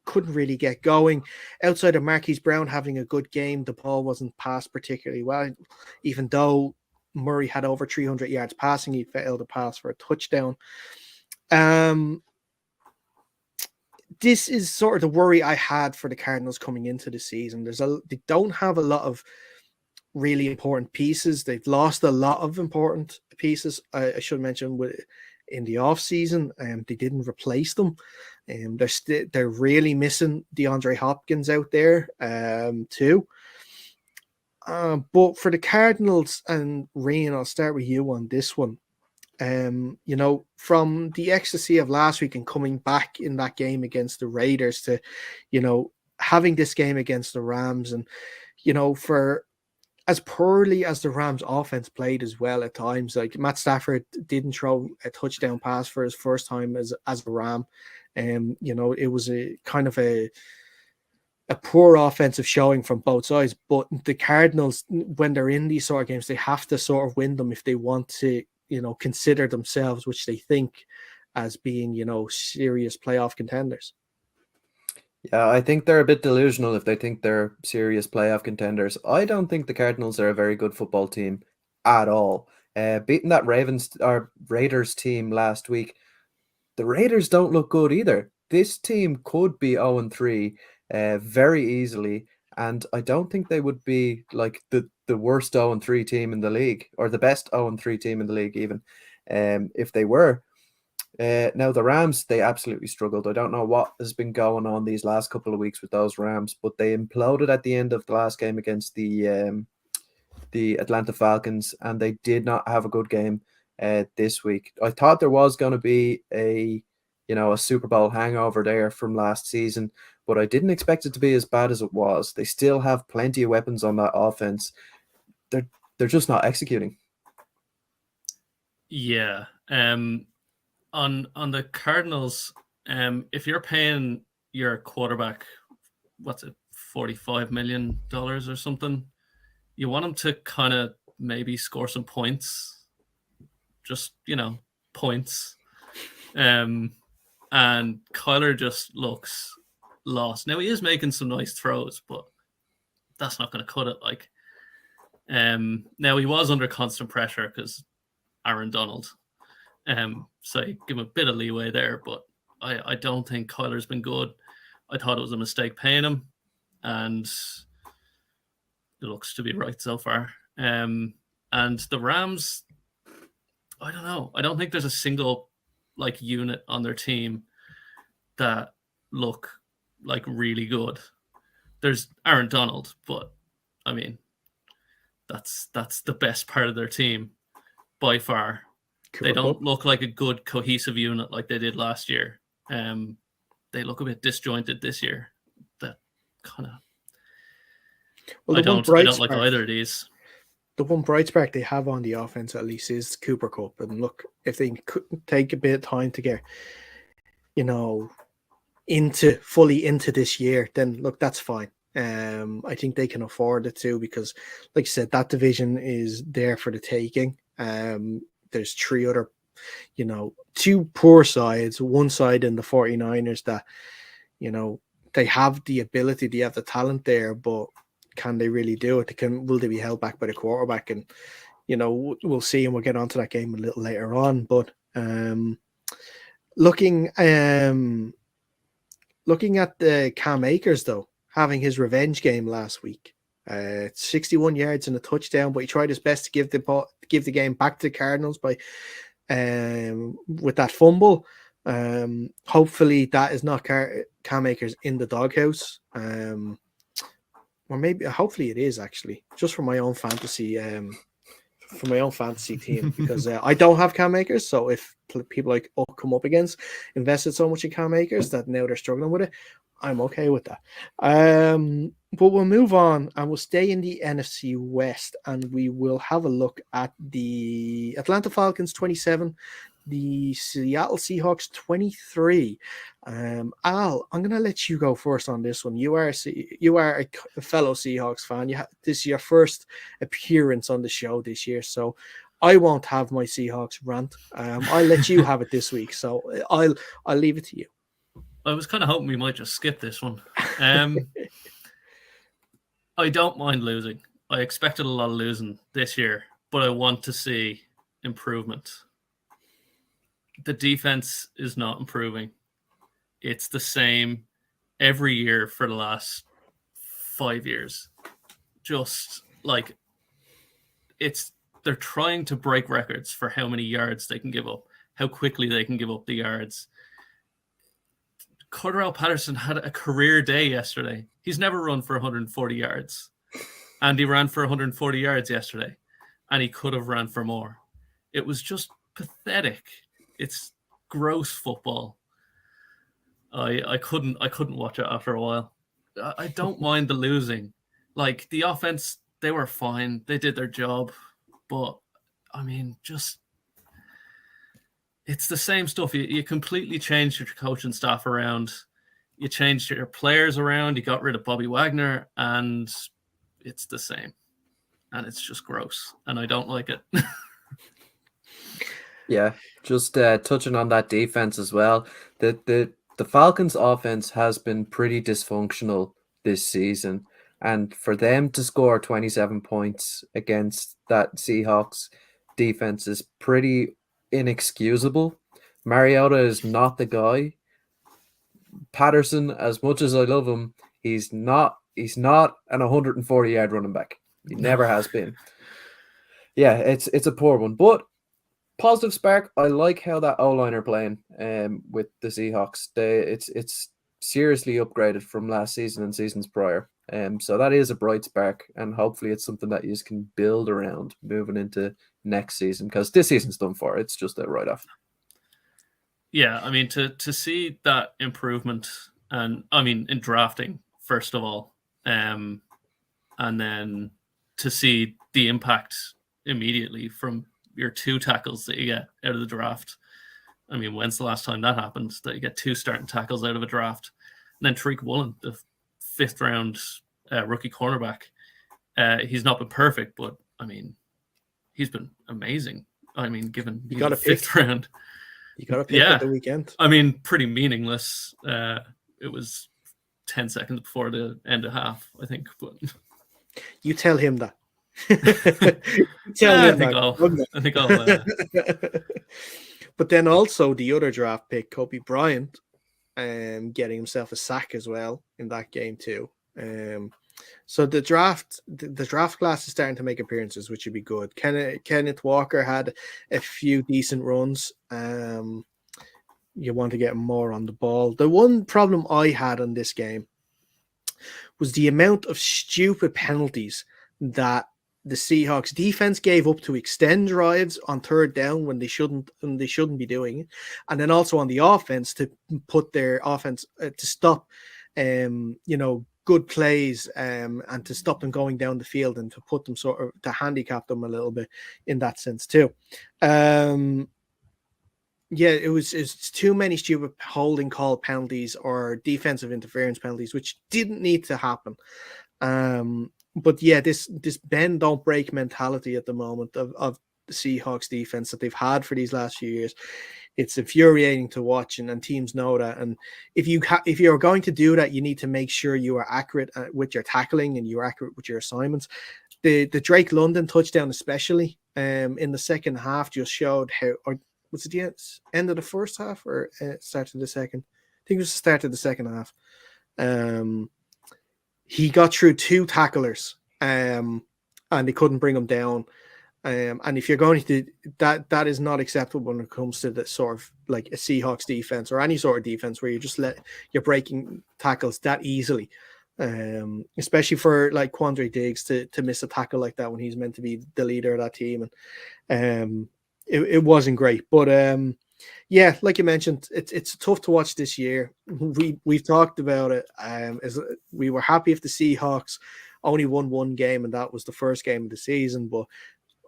couldn't really get going. Outside of Marquise Brown having a good game, the ball wasn't passed particularly well. Even though Murray had over 300 yards passing, he failed to pass for a touchdown. This is sort of the worry I had for the Cardinals coming into the season. They don't have a lot of really important pieces. They've lost a lot of important pieces. I should mention in the off season, they didn't replace them. They're really missing DeAndre Hopkins out there too. But for the Cardinals, and Ryan, I'll start with you on this one. From the ecstasy of last week and coming back in that game against the Raiders to, having this game against the Rams, and, for as poorly as the Rams offense played as well at times, like Matt Stafford didn't throw a touchdown pass for his first time as a Ram. It was a kind of a poor offensive showing from both sides, but the Cardinals, when they're in these sort of games, they have to sort of win them if they want to, consider themselves, which they think as being, serious playoff contenders. Yeah, I think they're a bit delusional if they think they're serious playoff contenders. I don't think the Cardinals are a very good football team at all. Beating that Raiders team last week, the Raiders don't look good either. This team could be 0-3 very easily, and I don't think they would be like the worst 0-3 team in the league, or the best 0-3 team in the league even, if they were. Now the Rams, they absolutely struggled. I don't know what has been going on these last couple of weeks with those Rams, but they imploded at the end of the last game against the Atlanta Falcons, and they did not have a good game this week. I thought there was going to be a Super Bowl hangover there from last season, but I didn't expect it to be as bad as it was. They still have plenty of weapons on that offense. They're just not executing. Yeah. On the Cardinals, if you're paying your quarterback, $45 million or something, you want him to kind of maybe score some points, just points. And Kyler just looks lost. Now he is making some nice throws, but that's not going to cut it. Now he was under constant pressure because Aaron Donald. So I give him a bit of leeway there, but I don't think Kyler's been good. I thought it was a mistake paying him, and it looks to be right so far. And the Rams, I don't know. I don't think there's a single unit on their team that look really good. There's Aaron Donald, but I mean, that's the best part of their team by far. They don't look like a good cohesive unit like they did last year. They look a bit disjointed this year. That kind of. Well, I don't like either of these. The one bright spark they have on the offense, at least, is Cooper Kupp. And look, if they could take a bit of time to get, fully into this year, then look, that's fine. I think they can afford it too, because, like I said, that division is there for the taking. There's three other, two poor sides, one side in the 49ers that, they have the ability, they have the talent there, but can they really do it? Will they be held back by the quarterback? And, we'll see, and we'll get onto that game a little later on. But looking at the Cam Akers, though, having his revenge game last week, 61 yards and a touchdown, but he tried his best to give the game back to the Cardinals by with that fumble. Hopefully that is not Cam Akers in the doghouse, or maybe hopefully it is, actually, just for my own fantasy team, because I don't have Cam Akers. So if people like come up against invested so much in Cam Akers that now they're struggling with it, I'm okay with that. But we'll move on and we'll stay in the NFC West, and we will have a look at the Atlanta Falcons 27, the Seattle Seahawks 23. Al, I'm going to let you go first on this one. You are a fellow Seahawks fan. This is your first appearance on the show this year, so I won't have my Seahawks rant. I'll let you have it this week, so I'll leave it to you. I was kind of hoping we might just skip this one. I don't mind losing. I expected a lot of losing this year, but I want to see improvement. The defense is not improving. It's the same every year for the last 5 years. Just they're trying to break records for how many yards they can give up, how quickly they can give up the yards. Cordarrelle Patterson had a career day yesterday. He's never run for 140 yards. And he ran for 140 yards yesterday. And he could have ran for more. It was just pathetic. It's gross football. I couldn't watch it after a while. I don't mind the losing. Like, the offense, they were fine. They did their job. But, I mean, just... It's the same stuff. You completely changed your coaching staff around. You changed your players around. You got rid of Bobby Wagner, and it's the same. And it's just gross, and I don't like it. Yeah, just touching on that defense as well. The Falcons' offense has been pretty dysfunctional this season, and for them to score 27 points against that Seahawks defense is pretty inexcusable. Mariota is not the guy. Patterson, as much as I love him, he's not an 140-yard running back. He never has been. Yeah, it's a poor one. But positive spark, I like how that O-line are playing with the Seahawks. It's seriously upgraded from last season and seasons prior. So that is a bright spark, and hopefully it's something that you can build around moving into next season, because this season's done for. It's just a write-off. Yeah, I mean, to see that improvement, and I mean, in drafting, first of all, and then to see the impact immediately from your 2 tackles that you get out of the draft. I mean, when's the last time that happened, that you get 2 starting tackles out of a draft? And then Tariq Woolen, the 5th round rookie cornerback. He's not been perfect, but I mean, he's been amazing. I mean, given you got a 5th round. You got to pick at the weekend. I mean, pretty meaningless. It was 10 seconds before the end of half, I think. But you tell him that. I think I'll. But then also the other draft pick, Kobe Bryant, getting himself a sack as well in that game too. So the draft class is starting to make appearances, which would be good. Kenneth Walker had a few decent runs. You want to get more on the ball. The one problem I had on this game was the amount of stupid penalties that the Seahawks defense gave up to extend drives on 3rd down when they shouldn't be doing it, and then also on the offense to put their offense to stop, good plays and to stop them going down the field, and to put them sort of to handicap them a little bit in that sense too. It's too many stupid holding call penalties or defensive interference penalties, which didn't need to happen. But yeah, this bend don't break mentality at the moment of the Seahawks defense that they've had for these last few years, it's infuriating to watch, and teams know that. And if you're going to do that, you need to make sure you are accurate with your tackling and you're accurate with your assignments. The Drake London touchdown, especially in the second half, just showed how. Or was it the end of the first half or start of the second? I think it was the start of the second half. He got through 2 tacklers, and they couldn't bring him down. And if you're going to that is not acceptable when it comes to the sort of like a Seahawks defense or any sort of defense where you're breaking tackles that easily, especially for like Quandre Diggs to miss a tackle like that when he's meant to be the leader of that team. And it wasn't great, but yeah, like you mentioned, it's tough to watch this year. We've talked about it. As we were happy if the Seahawks only won 1 game, and that was the first game of the season, but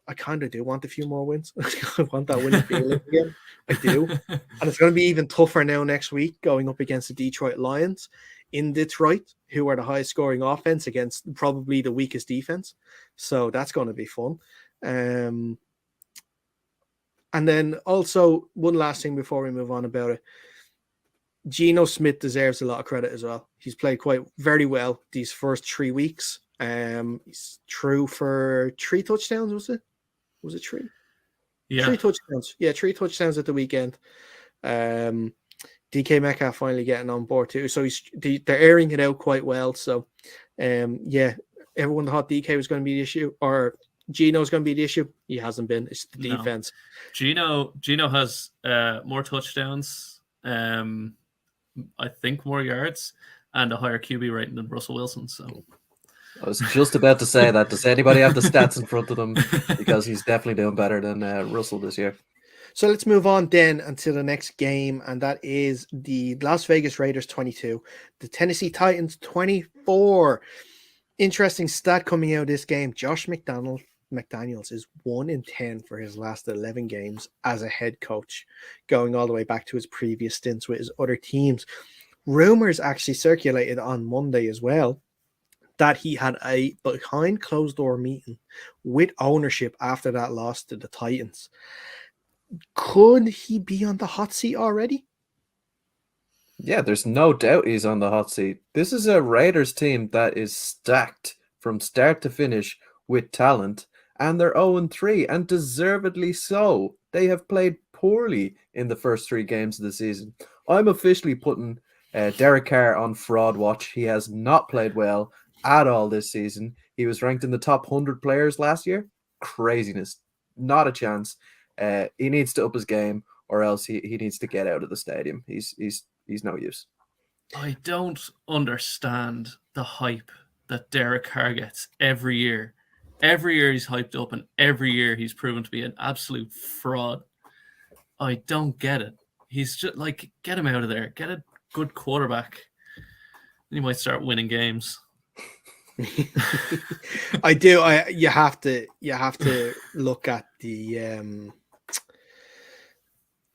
I kind of do want a few more wins. I want that winning feeling again. I do. And it's going to be even tougher now next week, going up against the Detroit Lions in Detroit, who are the highest scoring offense against probably the weakest defense. So that's going to be fun. And then also one last thing before we move on about it. Geno Smith deserves a lot of credit as well. He's played very well these first 3 weeks. He's through for 3 touchdowns, was it? Was it 3? Yeah. 3 touchdowns. Yeah, 3 touchdowns at the weekend. DK Metcalf finally getting on board too. So they're airing it out quite well. So yeah, everyone thought DK was going to be the issue, or Geno's going to be the issue? He hasn't been. It's the No. defense. Geno has more touchdowns, I think more yards, and a higher QB rating than Russell Wilson. So I was just about to say that. Does anybody have the stats in front of them? Because he's definitely doing better than Russell this year. So let's move on then until the next game, and that is the Las Vegas Raiders 22, the Tennessee Titans 24. Interesting stat coming out of this game. Josh McDaniels is 1-10 for his last 11 games as a head coach, going all the way back to his previous stints with his other teams. Rumors actually circulated on Monday as well that he had a behind closed door meeting with ownership after that loss to the Titans. Could he be on the hot seat already? Yeah, there's no doubt he's on the hot seat. This is a Raiders team that is stacked from start to finish with talent, and they're 0-3, and deservedly so. They have played poorly in the first 3 games of the season. I'm officially putting Derek Carr on fraud watch. He has not played well at all this season. He was ranked in the top 100 players last year. Craziness. Not a chance. He needs to up his game, or else he needs to get out of the stadium. He's no use. I don't understand the hype that Derek Carr gets every year. Every year he's hyped up, and every year he's proven to be an absolute fraud. I don't get it. He's just like, get him out of there. Get a good quarterback. Then he might start winning games. I do. You have to look at the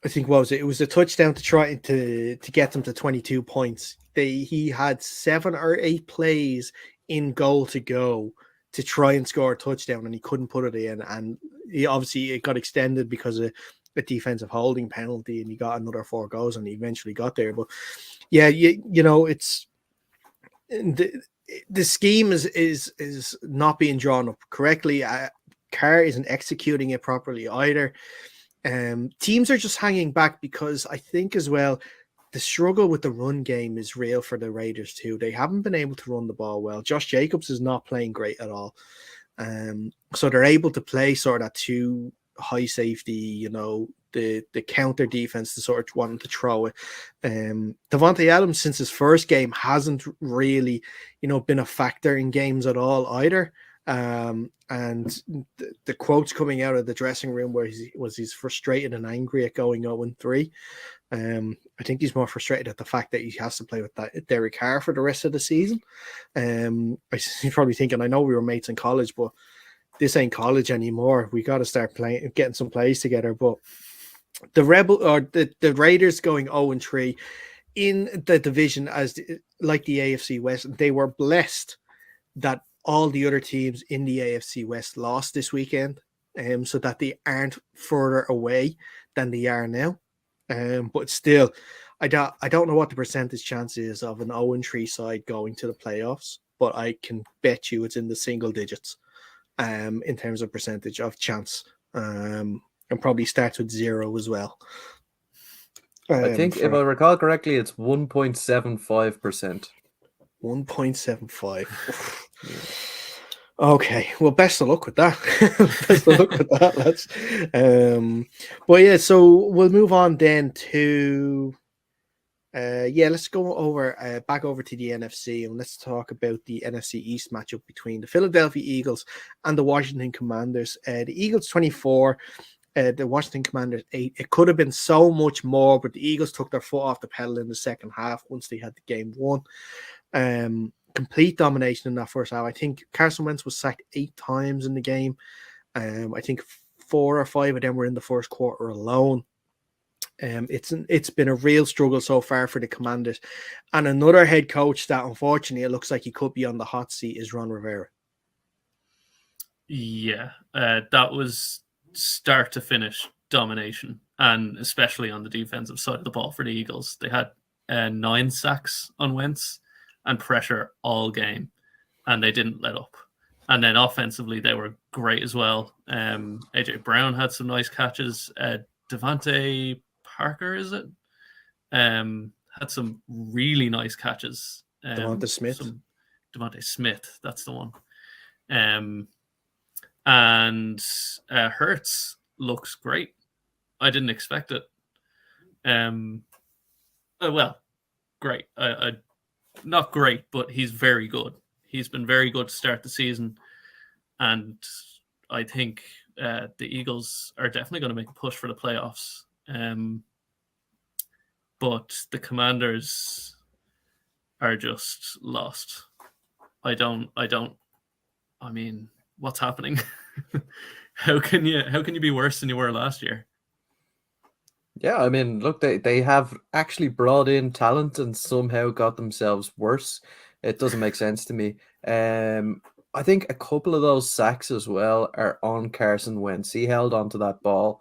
I think what was it? It was a touchdown to try to get them to 22 points. He had 7 or 8 plays in goal to go to try and score a touchdown, and he couldn't put it in. And it got extended because of a defensive holding penalty, and he got another 4 goals, and he eventually got there. But yeah, it's the scheme is not being drawn up correctly. Carr isn't executing it properly either. Teams are just hanging back because I think as well the struggle with the run game is real for the Raiders too. They haven't been able to run the ball well. Josh Jacobs is not playing great at all. So they're able to play sort of that 2 high safety, the counter defense to sort of wanting to throw it. Devontae Adams, since his first game, hasn't really, been a factor in games at all either. And the quotes coming out of the dressing room where he's frustrated and angry at going 0-3. I think he's more frustrated at the fact that he has to play with that Derek Carr for the rest of the season. He's probably thinking, I know we were mates in college, but this ain't college anymore. We got to start getting some plays together. But the Raiders going 0-3 in the division like the AFC West, they were blessed that all the other teams in the AFC West lost this weekend, so that they aren't further away than they are now. But still, I don't know what the percentage chance is of an 0-3 side going to the playoffs, but I can bet you it's in the single digits in terms of percentage of chance, and probably starts with 0 as well. I think, if I recall correctly, it's 1.75%. 1.75. Okay, well, best of luck with that. Best of luck with that, lads. But yeah, so we'll move on then to let's go over back over to the NFC, and let's talk about the NFC East matchup between the Philadelphia Eagles and the Washington Commanders. The Eagles 24, the Washington Commanders 8. It could have been so much more, but the Eagles took their foot off the pedal in the second half once they had the game won. Complete domination in that first half. I think Carson Wentz was sacked 8 times in the game. I think 4 or 5 of them were in the first quarter alone. It's been a real struggle so far for the Commanders. And another head coach that unfortunately it looks like he could be on the hot seat is Ron Rivera. Yeah, that was start to finish domination, and especially on the defensive side of the ball for the Eagles. They had 9 sacks on Wentz and pressure all game, and they didn't let up. And then offensively, they were great as well. AJ Brown had some nice catches. Devontae Parker, is it? Had some really nice catches. Devontae Smith. Devontae Smith, that's the one. And Hurts looks great. I didn't expect it. Well, great. Not great, but he's very good. He's been very good to start the season. And I think the Eagles are definitely going to make a push for the playoffs. But the Commanders are just lost. I mean, what's happening? How can you be worse than you were last year? Yeah, I mean, look, they have actually brought in talent and somehow got themselves worse. It doesn't make sense to me. I think a couple of those sacks as well are on Carson Wentz. He held onto that ball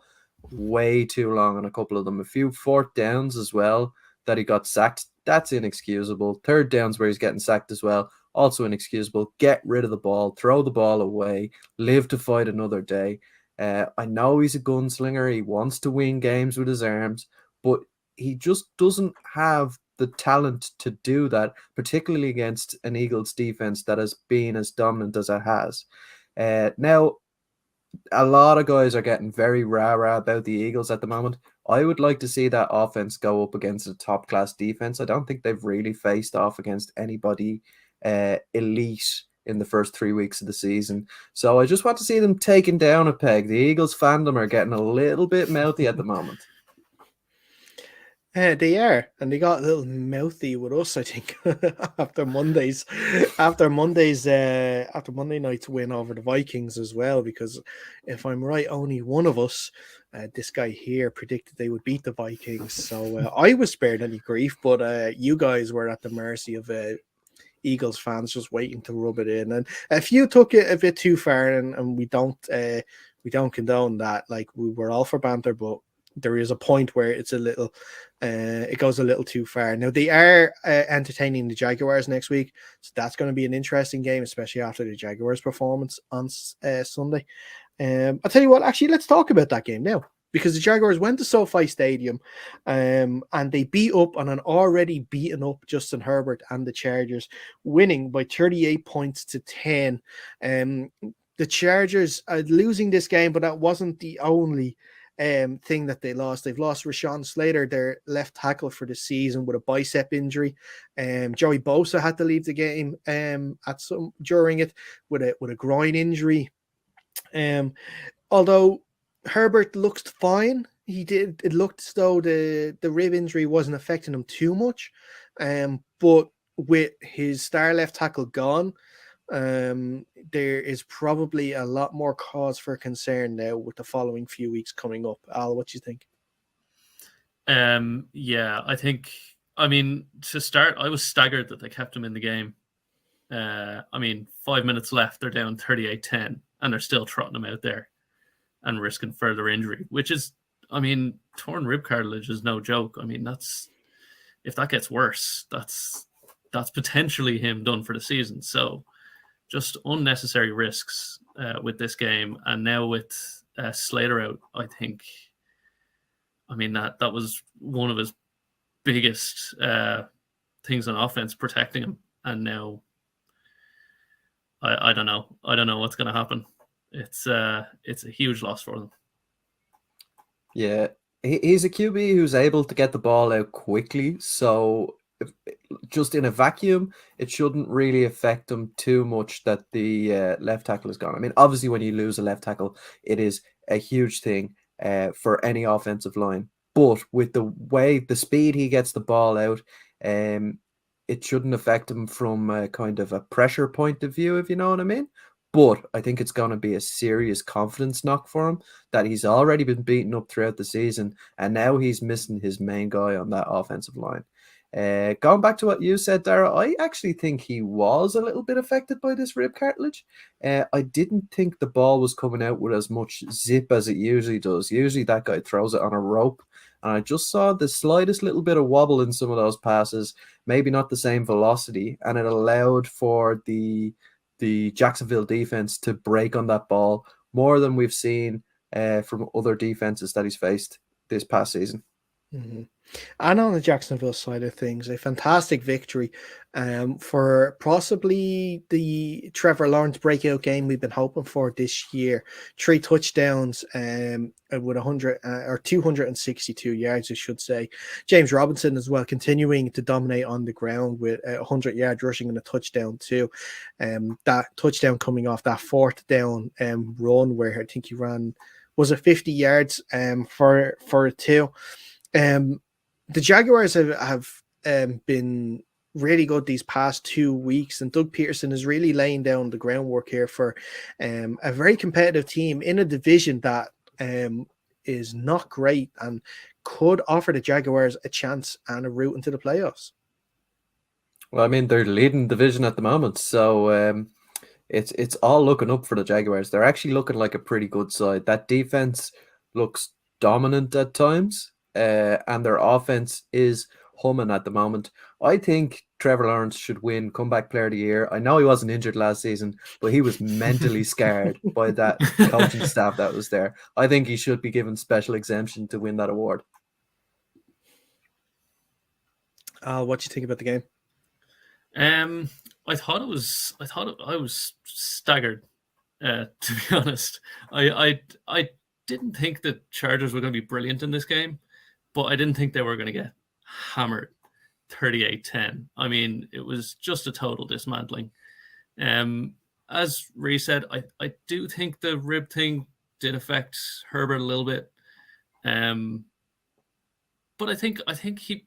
way too long on a couple of them. A few fourth downs as well that he got sacked. That's inexcusable. Third downs where he's getting sacked as well. Also inexcusable. Get rid of the ball. Throw the ball away. Live to fight another day. I know he's a gunslinger. He wants to win games with his arms, but he just doesn't have the talent to do that, particularly against an Eagles defense that has been as dominant as it has. Now, a lot of guys are getting very rah-rah about the Eagles at the moment. I would like to see that offense go up against a top-class defense. I don't think they've really faced off against anybody elite in the first 3 weeks of the season. So I just want to see them taken down a peg. The Eagles fandom are getting a little bit mouthy at the moment. They are, and they got a little mouthy with us, I think, after Monday night's win over the Vikings as well. Because if I'm right, only one of us, this guy here, predicted they would beat the Vikings. So I was spared any grief, but you guys were at the mercy of Eagles fans just waiting to rub it in. And a few took it a bit too far, and we don't condone that. Like, we were all for banter, but there is a point where it's a little it goes a little too far. Now, they are entertaining the Jaguars next week, so that's going to be an interesting game, especially after the Jaguars performance on Sunday. I'll tell you what, actually, let's talk about that game now, because the Jaguars went to SoFi Stadium and they beat up on an already beaten up Justin Herbert and the Chargers, winning by 38 points to 10. The Chargers are losing this game, but that wasn't the only thing that they lost. They've lost Rashawn Slater, their left tackle, for the season with a bicep injury. Joey Bosa had to leave the game during it with a groin injury. Although Herbert looked fine, it looked as though the rib injury wasn't affecting him too much. But with his star left tackle gone, there is probably a lot more cause for concern now with the following few weeks coming up. Al, what do you think? Yeah, I mean, to start, I was staggered that they kept him in the game. 5 minutes left, they're down 38-10, and they're still trotting him out there and risking further injury, which is, torn rib cartilage is no joke. If that gets worse, that's potentially him done for the season. So just unnecessary risks with this game. And now with Slater out, I think, that was one of his biggest things on offense, protecting him. And now I don't know. I don't know what's going to happen. It's a huge loss for them. Yeah, he's a QB who's able to get the ball out quickly. So just in a vacuum, it shouldn't really affect him too much that the left tackle is gone. Obviously, when you lose a left tackle, it is a huge thing for any offensive line. But with the speed he gets the ball out, it shouldn't affect him from a kind of a pressure point of view, if you know what I mean. But I think it's going to be a serious confidence knock for him that he's already been beaten up throughout the season, and now he's missing his main guy on that offensive line. Going back to what you said, Dara, I actually think he was a little bit affected by this rib cartilage. I didn't think the ball was coming out with as much zip as it usually does. Usually that guy throws it on a rope, and I just saw the slightest little bit of wobble in some of those passes, maybe not the same velocity, and it allowed for the Jacksonville defense to break on that ball more than we've seen from other defenses that he's faced this past season. Mhm. And on the Jacksonville side of things, a fantastic victory for possibly the Trevor Lawrence breakout game we've been hoping for this year. 3 touchdowns with 100 or 262 yards, I should say. James Robinson as well, continuing to dominate on the ground with 100 yards rushing and a touchdown too. That touchdown coming off that fourth down run where I think he ran, was it 50 yards for a two. The Jaguars have been really good these past 2 weeks, and Doug Peterson is really laying down the groundwork here for a very competitive team in a division that is not great and could offer the Jaguars a chance and a route into the playoffs. Well, I mean, they're leading the division at the moment, so it's all looking up for the Jaguars. They're actually looking like a pretty good side. That defense looks dominant at times, and their offense is humming at the moment. I think Trevor Lawrence should win Comeback Player of the Year. I know he wasn't injured last season, but he was mentally scarred by that coaching staff that was there. I think he should be given special exemption to win that award. What do you think about the game? I was staggered, to be honest. I didn't think the Chargers were going to be brilliant in this game, but I didn't think they were going to get hammered 38-10. I mean, it was just a total dismantling. As Ree said, I do think the rib thing did affect Herbert a little bit. But I think he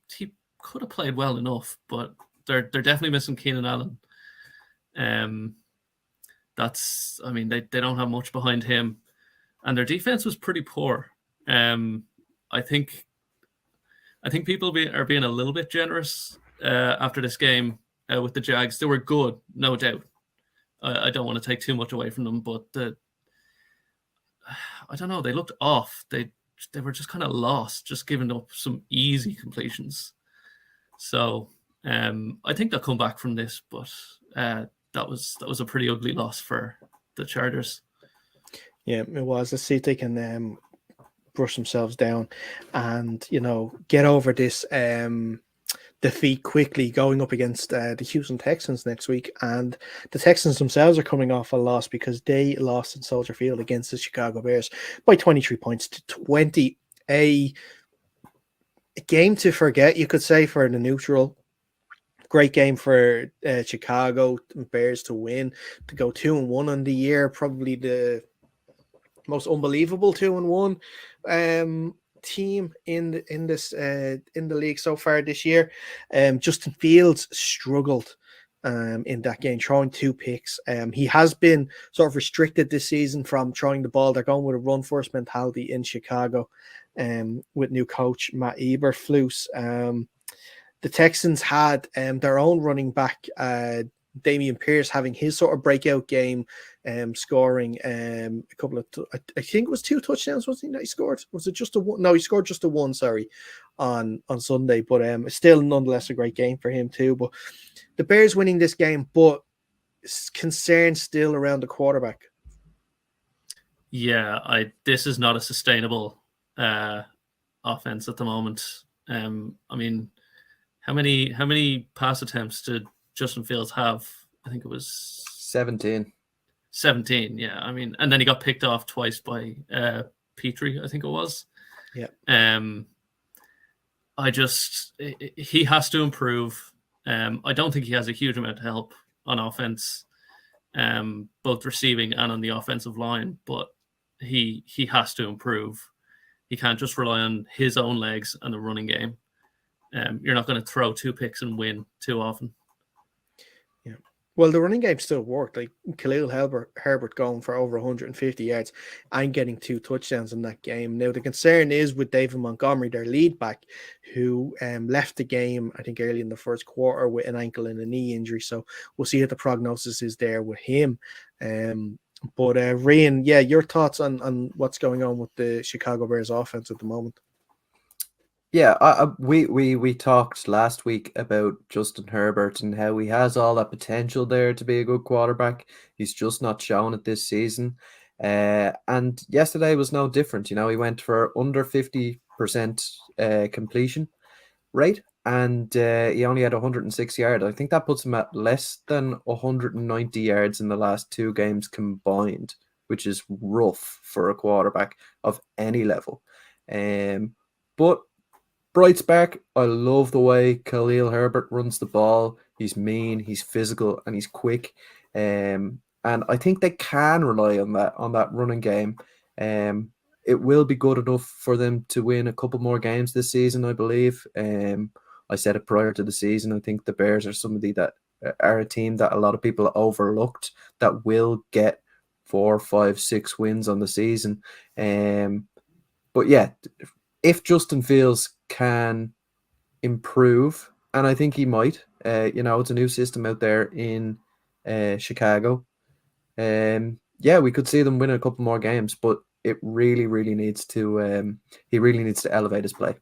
could have played well enough, but they're definitely missing Keenan Allen. They don't have much behind him, and their defense was pretty poor. I think people are being a little bit generous after this game with the Jags. They were good, no doubt. I don't want to take too much away from them, but I don't know. They looked off. They were just kind of lost, just giving up some easy completions. So I think they'll come back from this, but that was a pretty ugly loss for the Chargers. Yeah, it was. Let's see if they can brush themselves down and, get over this defeat quickly, going up against the Houston Texans next week. And the Texans themselves are coming off a loss because they lost in Soldier Field against the Chicago Bears by 23 points to 20. A game to forget, you could say, for the neutral. Great game for Chicago Bears to win, to go 2-1 on the year. Probably the most unbelievable 2-1 team in the league so far this year. Justin Fields struggled in that game, throwing 2 picks. He has been sort of restricted this season from throwing the ball. They're going with a run first mentality in Chicago, with new coach Matt Eberflus. The Texans had their own running back, Damian Pierce, having his sort of breakout game, scoring a couple of, I think it was 2 touchdowns, wasn't he, that he scored? Was it just a one? No, he scored just a one, sorry, on Sunday. But still, nonetheless, a great game for him too. But the Bears winning this game, but concern still around the quarterback. Yeah, this is not a sustainable offense at the moment. I mean, how many pass attempts did Justin Fields have? I think it was 17. 17, yeah. I mean, and then he got picked off twice by Petrie, I think it was. Yeah. He has to improve. I don't think he has a huge amount of help on offense, both receiving and on the offensive line, but he has to improve. He can't just rely on his own legs and the running game. You're not going to throw 2 picks and win too often. Yeah. Well, the running game still worked. Like Khalil Herbert going for over 150 yards and getting 2 touchdowns in that game. Now, the concern is with David Montgomery, their lead back, who left the game, I think, early in the first quarter with an ankle and a knee injury. So we'll see what the prognosis is there with him. But Ryan, yeah, your thoughts on what's going on with the Chicago Bears offense at the moment? Yeah, we talked last week about Justin Herbert and how he has all that potential there to be a good quarterback. He's just not shown it this season. And yesterday was no different. He went for under 50% completion rate, and he only had 106 yards. I think that puts him at less than 190 yards in the last 2 games combined, which is rough for a quarterback of any level. But bright spark, I love the way Khalil Herbert runs the ball. He's mean, he's physical, and he's quick. And I think they can rely on that running game. It will be good enough for them to win a couple more games this season, I believe. I said it prior to the season. I think the Bears are somebody that are a team that a lot of people overlooked that will get 4, 5, 6 wins on the season. But yeah, if Justin Fields can improve, and I think he might, it's a new system out there in Chicago. Yeah, we could see them win a couple more games, but it really, really needs to. He really needs to elevate his play.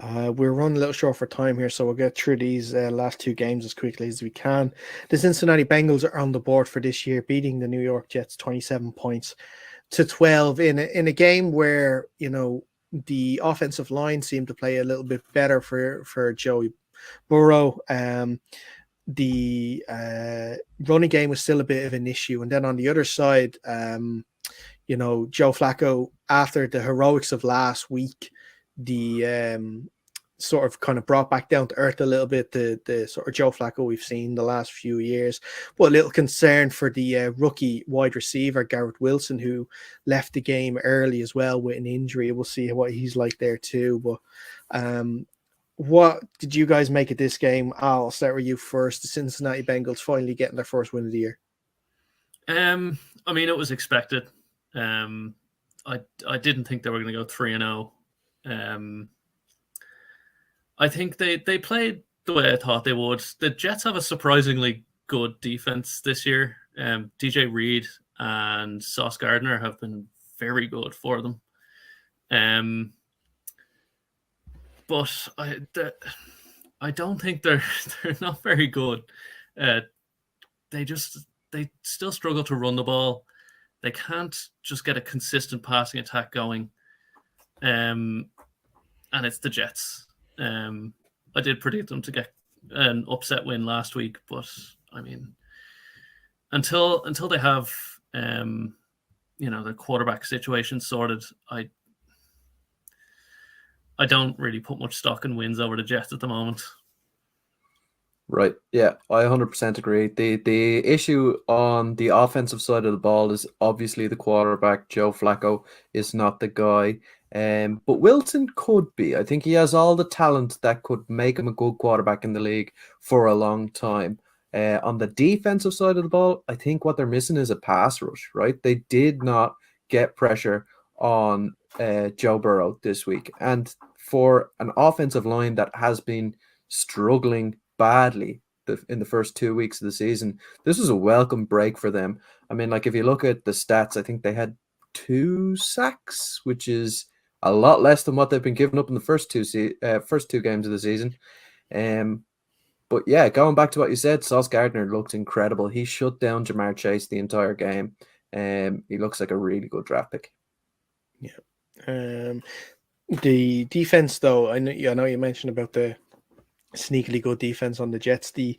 We're running a little short for time here, so we'll get through these last 2 games as quickly as we can. The Cincinnati Bengals are on the board for this year, beating the New York Jets 27 points to 12 in a game where the offensive line seemed to play a little bit better for Joey Burrow. The running game was still a bit of an issue, and then on the other side, Joe Flacco, after the heroics of last week, the sort of kind of brought back down to earth a little bit the sort of Joe Flacco we've seen the last few years. But a little concern for the rookie wide receiver, Garrett Wilson, who left the game early as well with an injury. We'll see what he's like there too. But what did you guys make of this game? I'll start with you first. The Cincinnati Bengals finally getting their first win of the year. I mean, it was expected. I didn't think they were going to go 3-0. I think they played the way I thought they would. The Jets have a surprisingly good defense this year. DJ Reed and Sauce Gardner have been very good for them. But I don't think they're not very good. They still struggle to run the ball. They can't just get a consistent passing attack going. And it's the Jets. I did predict them to get an upset win last week, but I mean, until they have the quarterback situation sorted, I don't really put much stock in wins over the Jets at the moment. Right. Yeah, I 100% agree. The issue on the offensive side of the ball is obviously the quarterback. Joe Flacco is not the guy. But Wilson could be. I think he has all the talent that could make him a good quarterback in the league for a long time. On the defensive side of the ball, I think what they're missing is a pass rush, right? They did not get pressure on Joe Burrow this week. And for an offensive line that has been struggling badly in the first 2 weeks of the season, this was a welcome break for them. I mean, like, if you look at the stats, I think they had 2 sacks, which is a lot less than what they've been giving up in the first two games of the season. But yeah, going back to what you said, Sauce Gardner looked incredible. He shut down Jamar Chase the entire game. He looks like a really good draft pick. Yeah. The defense, though, I know you mentioned about the sneakily good defense on the Jets. They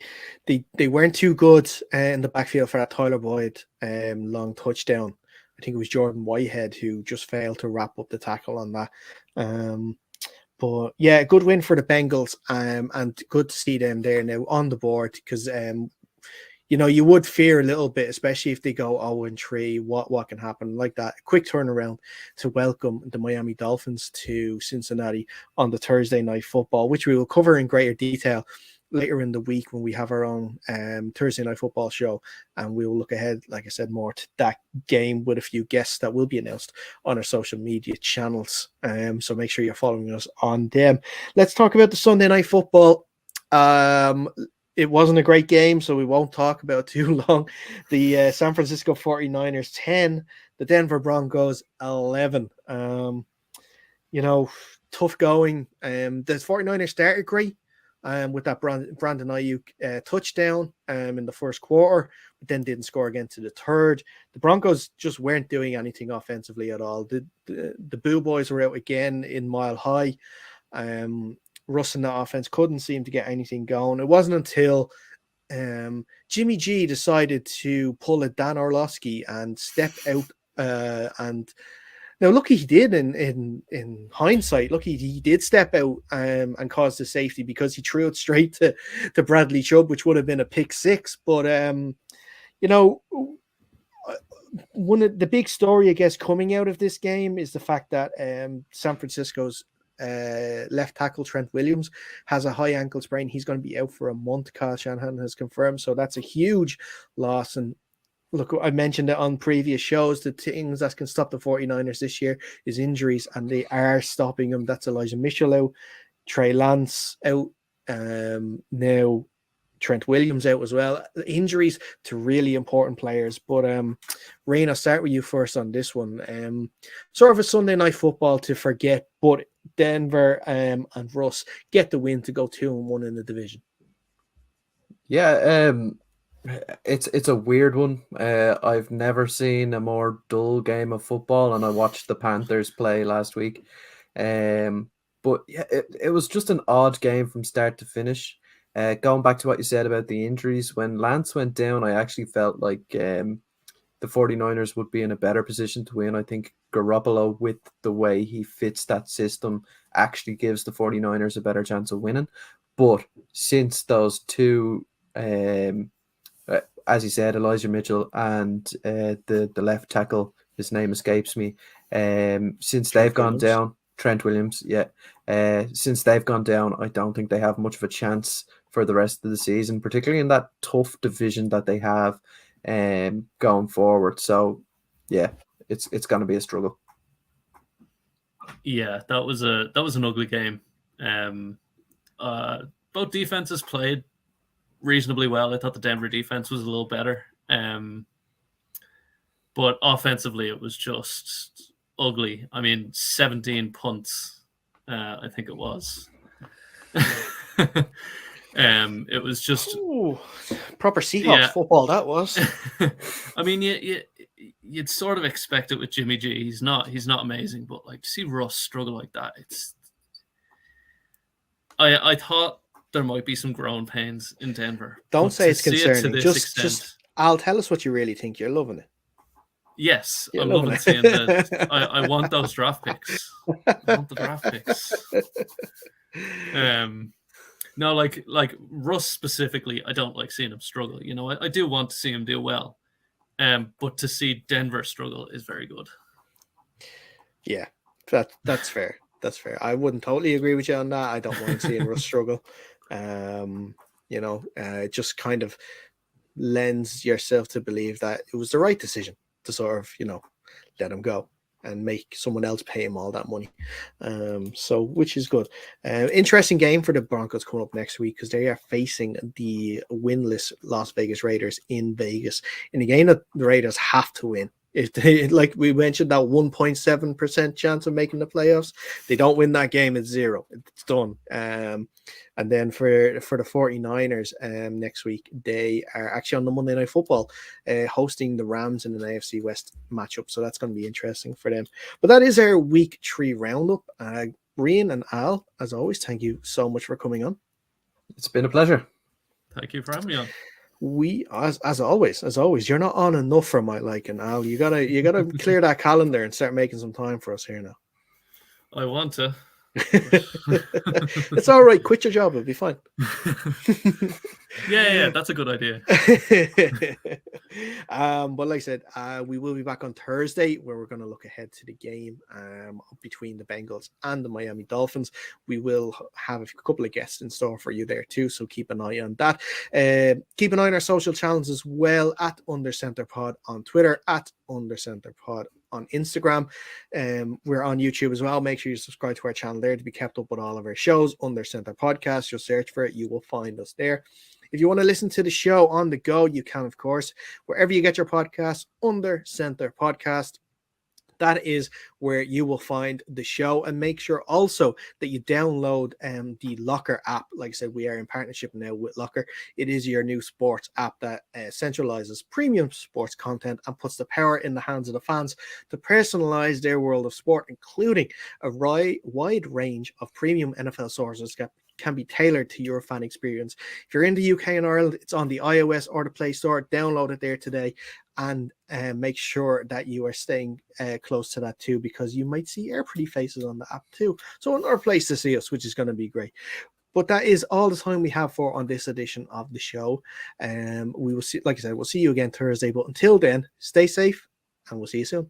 weren't too good in the backfield for that Tyler Boyd long touchdown. I think it was Jordan Whitehead who just failed to wrap up the tackle on that. But yeah, good win for the Bengals, and good to see them there now on the board, because you would fear a little bit, especially if they go 0-3, what can happen like that. A quick turnaround to welcome the Miami Dolphins to Cincinnati on the Thursday Night Football, which we will cover in greater detail later in the week when we have our own Thursday Night Football show, and we will look ahead, like I said, more to that game with a few guests that will be announced on our social media channels. So make sure you're following us on them. Let's talk about the Sunday Night Football. It wasn't a great game, so we won't talk about it too long. The San Francisco 49ers 10, the Denver Broncos 11. Tough going. The 49ers started great, with that Brandon Ayuk touchdown in the first quarter, but then didn't score again to the third. The Broncos just weren't doing anything offensively at all. The Boo Boys were out again in Mile High. Russ in the offense couldn't seem to get anything going. It wasn't until Jimmy G decided to pull a Dan Orlovsky and step out and now, lucky he did in hindsight. Lucky he did step out and cause the safety because he threw it straight to Bradley Chubb, which would have been a pick six. But, one of the big story, I guess, coming out of this game is the fact that San Francisco's left tackle Trent Williams has a high ankle sprain. He's going to be out for a month, Kyle Shanahan has confirmed. So that's a huge loss. And look, I mentioned it on previous shows. The things that can stop the 49ers this year is injuries, and they are stopping them. That's Elijah Mitchell out, Trey Lance out, now Trent Williams out as well. Injuries to really important players. But Rain, I'll start with you first on this one. Sort of a Sunday night football to forget, but Denver and Russ get the win to go 2-1 in the division. Yeah, it's a weird one. I've never seen a more dull game of football, and I watched the Panthers play last week. But yeah, it was just an odd game from start to finish. Going back to what you said about the injuries, when Lance went down, I actually felt like the 49ers would be in a better position to win. I think Garoppolo, with the way he fits that system, actually gives the 49ers a better chance of winning. But since those two, as you said, Elijah Mitchell and the left tackle, his name escapes me, since they've gone down, Trent Williams, since they've gone down, I don't think they have much of a chance for the rest of the season, particularly in that tough division that they have going forward. So, yeah, it's going to be a struggle. Yeah, that was an ugly game. Both defenses played reasonably well. I thought the Denver defense was a little better. But offensively, it was just ugly. I mean, 17 punts, I think it was. It was just proper Seahawks football, that was. I mean, you'd sort of expect it with Jimmy G. He's not amazing, but like to see Russ struggle like that, I thought there might be some growing pains in Denver. Don't say it's concerning. Just Al, tell us what you really think. You're loving it. Yes, I'm loving seeing that. I want those draft picks. I want the draft picks. No, like Russ specifically, I don't like seeing him struggle. You know, I do want to see him do well. But to see Denver struggle is very good. Yeah, that's fair. That's fair. I wouldn't totally agree with you on that. I don't mind seeing Russ struggle. It just kind of lends yourself to believe that it was the right decision to sort of, let him go and make someone else pay him all that money. So which is good. Interesting game for the Broncos coming up next week because they are facing the winless Las Vegas Raiders in Vegas in a game that the Raiders have to win. If they, like we mentioned, that 1.7% chance of making the playoffs, they don't win that game, it's zero. It's done. And then for the 49ers next week, they are actually on the Monday Night Football hosting the Rams in an AFC West matchup. So that's going to be interesting for them. But that is our Week 3 roundup. Rian and Al, as always, thank you so much for coming on. It's been a pleasure. Thank you for having me on. We, as always, you're not on enough for my liking, Al. You gotta clear that calendar and start making some time for us here now. I want to. It's all right. Quit your job. It'll be fine. Yeah, that's a good idea. But like I said, we will be back on Thursday where we're going to look ahead to the game between the Bengals and the Miami Dolphins. We will have a couple of guests in store for you there too, so keep an eye on that. Keep an eye on our social channels as well, at UnderCenterPod on Twitter, at UnderCenterPod on Instagram. We're on YouTube as well. Make sure you subscribe to our channel there to be kept up with all of our shows. Under Center Podcast, you'll search for it, you will find us there. If you want to listen to the show on the go, you can, of course, wherever you get your podcasts, Under Center Podcast. That is where you will find the show, and make sure also that you download the Locker app. Like I said, we are in partnership now with Locker. It is your new sports app that centralizes premium sports content and puts the power in the hands of the fans to personalize their world of sport, including a wide range of premium NFL sources that can be tailored to your fan experience. If you're in the UK and Ireland, it's on the iOS or the Play Store. Download it there today, and make sure that you are staying close to that too, because you might see our pretty faces on the app too. So another place to see us, which is going to be great. But that is all the time we have for on this edition of the show. We will see, like I said, we'll see you again Thursday. But until then, stay safe, and we'll see you soon.